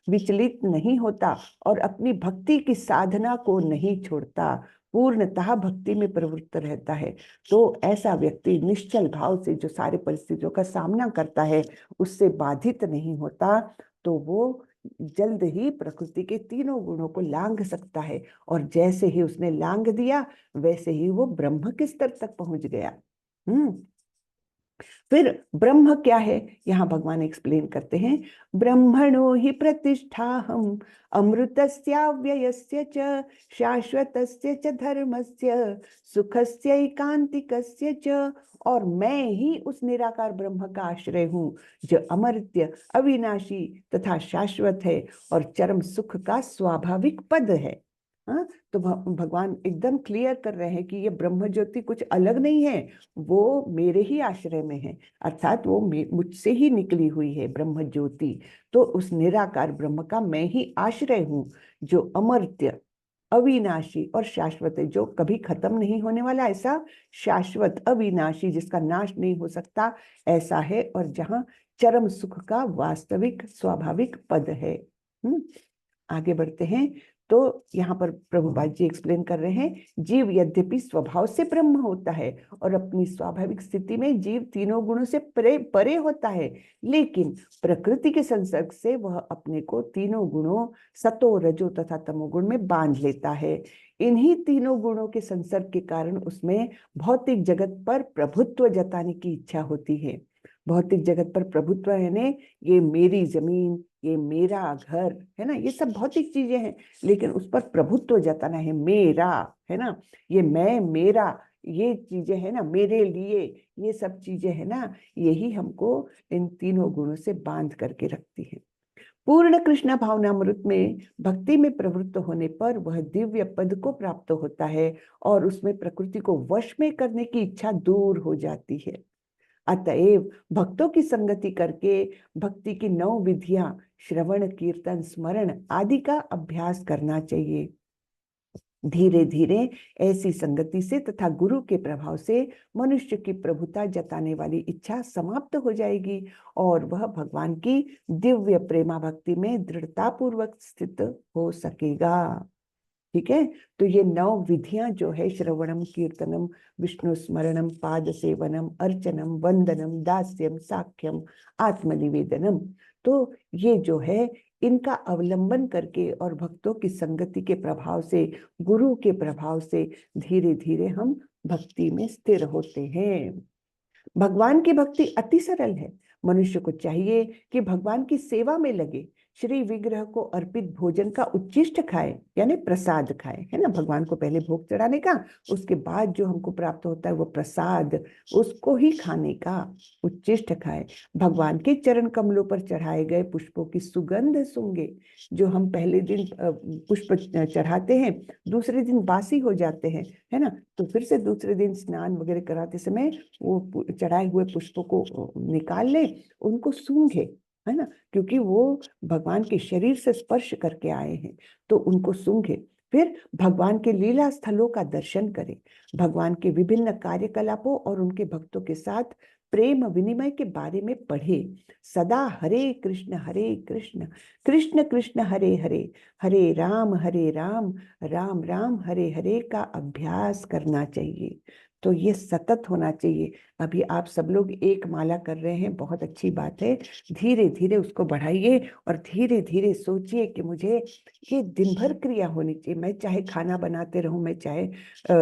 विचलित नहीं होता और अपनी भक्ति की साधना को नहीं छोड़ता, पूर्णतः भक्ति में प्रवृत्त रहता है। तो ऐसा व्यक्ति निश्चल भाव से जो सारे परिस्थितियों का सामना करता है, उससे बाधित नहीं होता, तो वो जल्द ही प्रकृति के तीनों गुणों को लांघ सकता है। और जैसे ही उसने लांघ दिया, वैसे ही वो ब्रह्म के स्तर तक पहुंच गया। फिर ब्रह्म क्या है, यहाँ भगवान एक्सप्लेन करते हैं। ब्रह्मणो ही प्रतिष्ठाहम अमृतस्याव्ययस्य च शाश्वतस्य च धर्मस्य सुखस्य एकांतिकस्य च। और मैं ही उस निराकार ब्रह्म का आश्रय हूँ, जो अमर्त्य, अविनाशी तथा शाश्वत है और चरम सुख का स्वाभाविक पद है। हाँ, तो भगवान एकदम क्लियर कर रहे हैं कि ये ब्रह्म ज्योति कुछ अलग नहीं है, वो मेरे ही आश्रय में है, अर्थात वो मुझसे ही निकली हुई है ब्रह्म ज्योति। तो उस निराकार ब्रह्म का मैं ही आश्रय हूँ, जो अमर्त्य, अविनाशी और शाश्वत है, जो कभी खत्म नहीं होने वाला, ऐसा शाश्वत अविनाशी जिसका नाश नहीं हो सकता, ऐसा है, और जहाँ चरम सुख का वास्तविक स्वाभाविक पद है। आगे बढ़ते हैं। तो यहाँ पर प्रभुपाद जी एक्सप्लेन कर रहे हैं, जीव यद्यपि स्वभाव से ब्रह्म होता है और अपनी स्वाभाविक स्थिति में जीव तीनों गुणों से परे होता है, लेकिन प्रकृति के संसर्ग से वह अपने को तीनों गुणों सतो रजो तथा तमोगुण में बांध लेता है। इन्हीं तीनों गुणों के संसर्ग के कारण उसमें भौतिक जगत पर प्रभुत्व जताने की इच्छा होती है। भौतिक जगत पर प्रभुत्व है, ये मेरी जमीन, ये मेरा घर है ना, ये सब भौतिक चीजें हैं, लेकिन उस पर प्रभुत्व जताना है, मेरा है ना, ये मैं, मेरा, ये चीजें है ना, मेरे लिए, ये सब चीजें है ना, यही हमको इन तीनों गुणों से बांध करके रखती है। पूर्ण कृष्ण भावनामृत में भक्ति में प्रवृत्त होने पर वह दिव्य पद को प्राप्त होता है और उसमें प्रकृति को वश में करने की इच्छा दूर हो जाती है। अतएव भक्तों की संगति करके भक्ति की 9 विधियां श्रवण, कीर्तन, स्मरण आदि का अभ्यास करना चाहिए। धीरे धीरे ऐसी संगति से तथा गुरु के प्रभाव से मनुष्य की प्रभुता जताने वाली इच्छा समाप्त हो जाएगी और वह भगवान की दिव्य प्रेमा भक्ति में दृढ़ता पूर्वक स्थित हो सकेगा। ठीक है, तो ये 9 विधियां जो है, श्रवणम, कीर्तनम, विष्णु स्मरणम, पाद सेवनम, अर्चनम, वंदनम, दास्यम, साख्यम, आत्मनिवेदनम, तो ये जो है इनका अवलंबन करके और भक्तों की संगति के प्रभाव से, गुरु के प्रभाव से धीरे धीरे हम भक्ति में स्थिर होते हैं। भगवान की भक्ति अति सरल है। मनुष्य को चाहिए कि भगवान की सेवा में लगे, श्री विग्रह को अर्पित भोजन का उच्चिष्ट खाए, यानी प्रसाद खाए, है ना, भगवान को पहले भोग चढ़ाने का, उसके बाद जो हमको प्राप्त होता है वो प्रसाद, उसको ही खाने का उच्चिष्ट खाए। भगवान के चरण कमलों पर चढ़ाए गए पुष्पों की सुगंध सूंघे। जो हम पहले दिन पुष्प चढ़ाते हैं, दूसरे दिन बासी हो जाते हैं, है ना, तो फिर से दूसरे दिन स्नान वगैरह कराते समय वो चढ़ाए हुए पुष्पों को निकाल ले, उनको सूंघे, है ना, क्योंकि वो भगवान के शरीर से स्पर्श करके आए हैं, तो उनको सूंघे। फिर भगवान के लीला स्थलों का दर्शन करें, भगवान के विभिन्न कार्यकलापों और उनके भक्तों के साथ प्रेम विनिमय के बारे में पढ़े। सदा हरे कृष्ण कृष्ण कृष्ण हरे हरे, हरे राम राम राम हरे हरे का अभ्यास करना चाहिए। तो ये सतत होना चाहिए। अभी आप सब लोग एक माला कर रहे हैं, बहुत अच्छी बात है, धीरे धीरे उसको बढ़ाइए और धीरे धीरे सोचिए कि मुझे ये दिन भर क्रिया होनी चाहिए। मैं चाहे खाना बनाते रहूं, मैं चाहे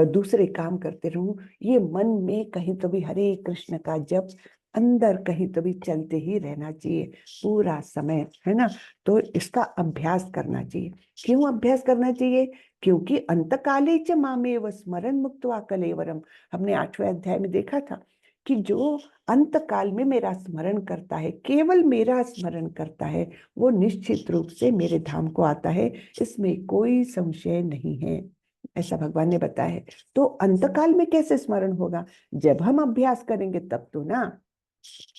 दूसरे काम करते रहूं, ये मन में कहीं तो भी हरे कृष्ण का जप अंदर कहीं तो भी चलते ही रहना चाहिए पूरा समय, है ना। तो इसका अभ्यास करना चाहिए। क्यों अभ्यास करना चाहिए? क्योंकि अंतकाले च मामेव स्मरण मुक्त्वा कलेवरम, हमने 8वें अध्याय में देखा था कि जो अंत काल में मेरा स्मरण करता है, केवल मेरा स्मरण करता है, वो निश्चित रूप से मेरे धाम को आता है, इसमें कोई संशय नहीं है, ऐसा भगवान ने बताया है। तो अंतकाल में कैसे स्मरण होगा? जब हम अभ्यास करेंगे तब तो ना।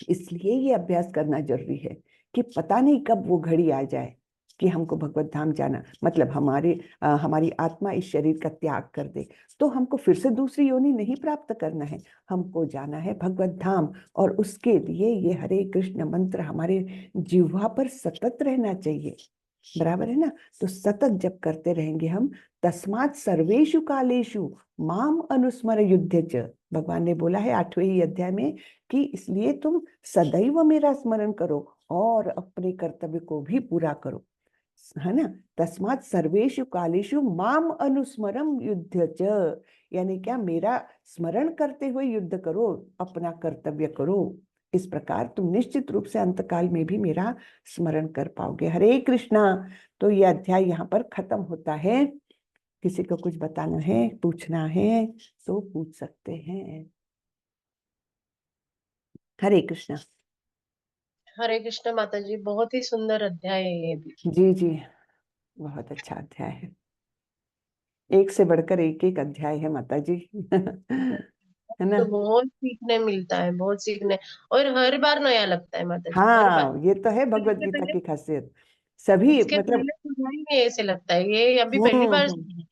इसलिए ये अभ्यास करना जरूरी है कि पता नहीं कब वो घड़ी आ जाए कि हमको भगवत धाम जाना, मतलब हमारी आत्मा इस शरीर का त्याग कर दे, तो हमको फिर से दूसरी योनि नहीं प्राप्त करना है, हमको जाना है भगवत धाम। और उसके लिए ये हरे कृष्ण मंत्र हमारे जिह्वा पर सतत रहना चाहिए, बराबर है ना। तो सतत जब करते रहेंगे हम, तस्मात् सर्वेषु कालेषु माम अनुस्मर युध्य च, भगवान ने बोला है 8वें ही अध्याय में कि इसलिए तुम सदैव मेरा स्मरण करो और अपने कर्तव्य को भी पूरा करो, है ना। तस्मात् सर्वेषु कालेषु माम अनुस्मरम युध्य च, यानी क्या, मेरा स्मरण करते हुए युद्ध करो, अपना कर्तव्य करो। इस प्रकार तुम निश्चित रूप से अंतकाल में भी मेरा स्मरण कर पाओगे। हरे कृष्णा। तो यह अध्याय यहाँ पर खत्म होता है। किसी को कुछ बताना है, पूछना है तो पूछ सकते हैं। हरे कृष्णा। हरे कृष्ण माता जी, बहुत ही सुंदर अध्याय है ये भी। जी जी, बहुत अच्छा अध्याय है। एक से बढ़कर एक अध्याय है माता जी। है ना? तो बहुत सीखने मिलता है, बहुत सीखने, और हर बार नया लगता है माता जी, हर बार। हाँ, ये तो है भगवत इसके गीता पहले की खासियत। सभी इसके मतलब पहले सुना ही नहीं ऐसे लगता है, ये अभी पहली बार हम्म। सुन रहे हैं।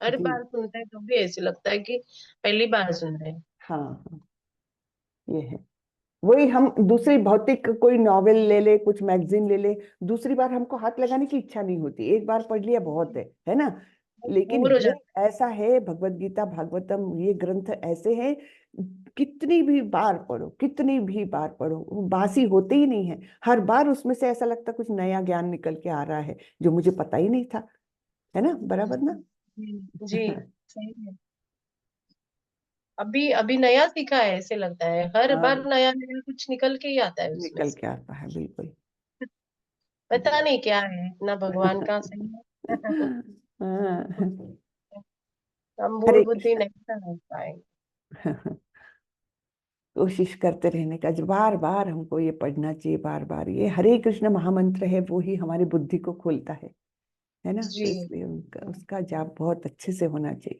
हर जी बार सुनते हैं तो भी ऐसे लगता है कि पहली बार सुन रहे हैं। हाँ हाँ, ये है। वही हम दूसरी भौतिक कोई नॉवेल ले ले, कुछ मैगजीन ले ले, दूसरी बार हमको हाथ लगाने की इच्छा नहीं होती, एक बार पढ़ लिया बहुत है ना? लेकिन बोर हो ये जाता ऐसा है, भगवत गीता भागवतम ये ग्रंथ ऐसे हैं, कितनी भी बार पढ़ो, कितनी भी बार पढ़ो, वो बासी होते ही नहीं है। हर बार उसमें से ऐसा लगता कुछ नया ज्ञान निकल के आ रहा है जो मुझे पता ही नहीं था। है ना? बराबर ना? है। जी, सही है। अभी अभी नया सीखा है ऐसे लगता है, हर बार हाँ, नया नया कुछ निकल के ही आता है उसमें निकल से। के आता है बिल्कुल। पता नहीं क्या है इतना भगवान का, सही है। हाँ, हम हरे बूढ़ बुद्धि कृष्ण। नहीं समझ पाएंगे। कोशिश करते रहने का, जो बार बार हमको ये पढ़ना चाहिए, बार बार ये हरे कृष्ण महामंत्र है, वो ही हमारी बुद्धि को खोलता है ना? तो जी इसलिए उनका उसका जाप बहुत अच्छे से होना चाहिए।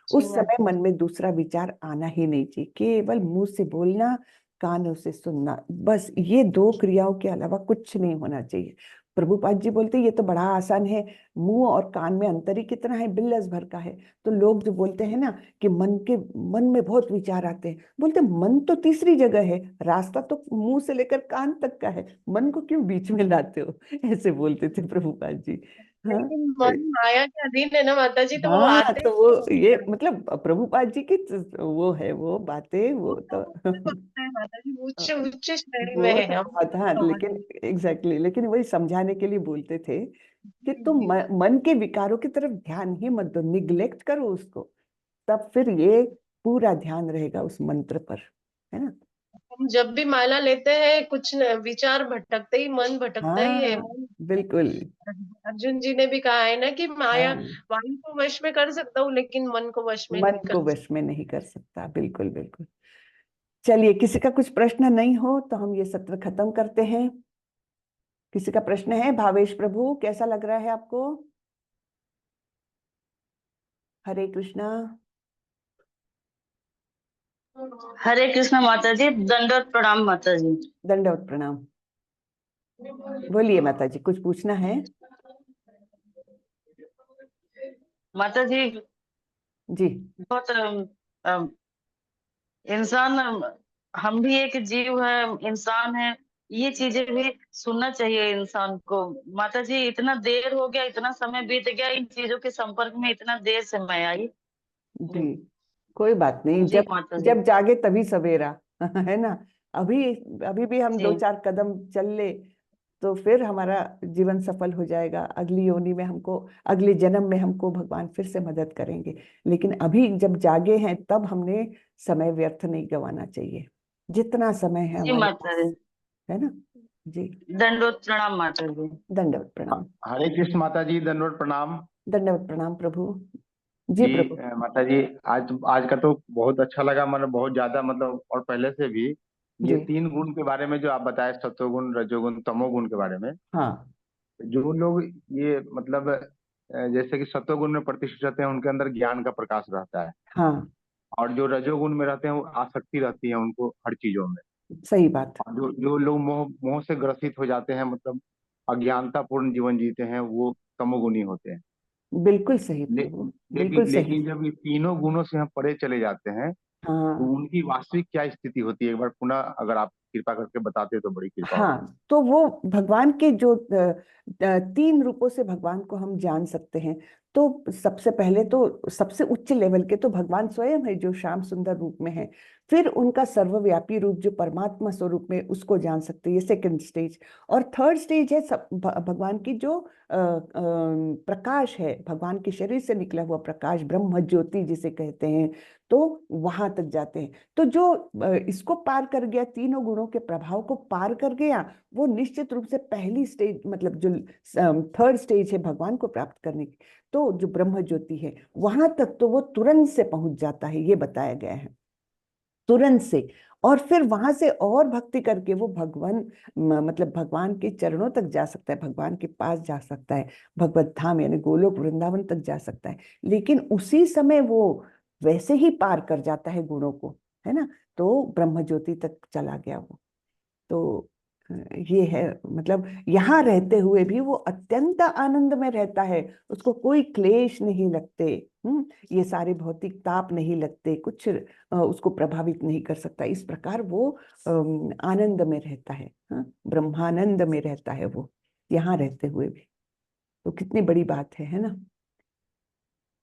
जी उस समय माता मन जी। में दूसरा विचार आना ही नहीं चाहिए, केवल मुंह से बोलना, कानों से सुनना, बस ये दो क्रियाओं के अलावा कुछ नहीं होना चाहिए। प्रभुपाद जी बोलते ये तो बड़ा आसान है, मुंह और कान में अंतर ही कितना है, बिल्लस भर का है। तो लोग जो बोलते हैं ना कि मन में बहुत विचार आते हैं, बोलते मन तो तीसरी जगह है, रास्ता तो मुंह से लेकर कान तक का है, मन को क्यों बीच में लाते हो? ऐसे बोलते थे प्रभुपाद जी। हाँ, लेकिन मन माया के अधीन है ना माता जी, तो वो हाँ, आते तो वो ही ये हैं। मतलब प्रभुपाद जी की वो है, वो बातें वो वो तो। तो उच्च भक्त है माता जी, उच्च उच्च श्रेणी में वो है तो हम। बहुत, हाँ, समझ लेकिन एग्जैक्टली, लेकिन वही समझाने के लिए बोलते थे कि जी तुम जी। मन के विकारों की तरफ ध्यान ही मत दो, निग्लेक्ट करो उसको, तब फिर ये पूरा ध्यान रहेगा उस मंत्र पर। है ना? हम जब भी माला लेते हैं कुछ विचार भटकते ही, मन भटकता ही है हाँ, मन। बिल्कुल। अर्जुन जी ने भी कहा है ना कि माया, हाँ, वायु को वश में कर सकता हूँ लेकिन मन को वश में मन नहीं कर को सकता। वश में नहीं कर सकता, बिल्कुल बिल्कुल। चलिए, किसी का कुछ प्रश्न नहीं हो तो हम ये सत्र खत्म करते हैं। किसी का प्रश्न है? भावेश प्रभु, कैसा लग रहा है आपको? हरे कृष्णा। हरे कृष्ण माता जी, दंडवत प्रणाम माता जी। दंडवत प्रणाम। बोलिए माता जी, कुछ पूछना है? माता जी जी बहुत इंसान, हम भी एक जीव है, इंसान है, ये चीजें भी सुनना चाहिए इंसान को। माता जी इतना देर हो गया, इतना समय बीत गया, इन चीजों के संपर्क में इतना देर से मैं आई। जी, कोई बात नहीं, जी जब माता जी। जब जागे तभी सवेरा। है ना? अभी अभी भी हम जी दो चार कदम चल ले तो फिर हमारा जीवन सफल हो जाएगा। अगली योनि में हमको, अगले जन्म में हमको भगवान फिर से मदद करेंगे। लेकिन अभी जब जागे हैं तब हमने समय व्यर्थ नहीं गंवाना चाहिए, जितना समय है जी हमारे माता जी, पास। है ना? जी, दंडवत प्रणाम माता जी। दंडवत प्रणाम। हरे कृष्ण माता जी, दंडवत प्रणाम। दंडवत प्रणाम प्रभु। जी जी प्रभु। माता जी, आज आज का तो बहुत अच्छा लगा, मतलब बहुत ज्यादा, मतलब और पहले से भी ये जी तीन गुण के बारे में जो आप बताए, सत्वगुण रजोगुण तमोगुण के बारे में, हाँ जो लोग ये मतलब जैसे कि सत्वगुण में प्रतिष्ठित रहते हैं उनके अंदर ज्ञान का प्रकाश रहता है, हाँ, और जो रजोगुण में रहते हैं वो आसक्ति रहती है उनको हर चीजों में। सही बात। और जो जो लोग मोह मोह से ग्रसित हो जाते हैं, मतलब अज्ञानता पूर्ण जीवन जीते हैं, वो तमोगुणी होते हैं। बिल्कुल सही ले, प्रभु, बिल्कुल लेकिन सही। लेकिन जब ये तीनों गुणों से हम परे चले जाते हैं तो हाँ उनकी वास्तविक क्या स्थिति होती है, एक बार पुनः अगर आप कृपा करके बताते तो बड़ी कृपा होगी। हाँ, तो वो भगवान के जो तीन रूपों से भगवान को हम जान सकते हैं। तो सबसे पहले तो सबसे उच्च लेवल के तो भगवान स्वयं है जो श्याम सुंदर रूप में है। फिर उनका सर्वव्यापी रूप जो परमात्मा स्वरूप में, उसको जान सकते हैं, ये सेकंड स्टेज। और थर्ड स्टेज है भगवान की जो प्रकाश है, भगवान के शरीर से निकला हुआ प्रकाश, ब्रह्म ज्योति जिसे कहते हैं। तो वहां तक जाते हैं। तो जो इसको पार कर गया, तीनों गुणों के प्रभाव को पार कर गया, वो निश्चित रूप से पहली स्टेज, मतलब जो थर्ड स्टेज है भगवान को प्राप्त करने की, तो जो ब्रह्म ज्योति है वहां तक तो वो तुरंत से पहुंच जाता है, ये बताया गया है, तुरंत से। और फिर वहां से और भक्ति करके वो मतलब भगवान के चरणों तक जा सकता है, भगवान के पास जा सकता है, भगवत धाम यानी गोलोक वृंदावन तक जा सकता है। लेकिन उसी समय वो वैसे ही पार कर जाता है गुणों को, है ना, तो ब्रह्म ज्योति तक चला गया वो। तो ये है, मतलब यहाँ रहते हुए भी वो अत्यंत आनंद में रहता है, उसको कोई क्लेश नहीं लगते, ये सारे भौतिक ताप नहीं लगते, कुछ उसको प्रभावित नहीं कर सकता। इस प्रकार वो आनंद में रहता है, ब्रह्मानंद में रहता है वो यहाँ रहते हुए भी। तो कितनी बड़ी बात है ना।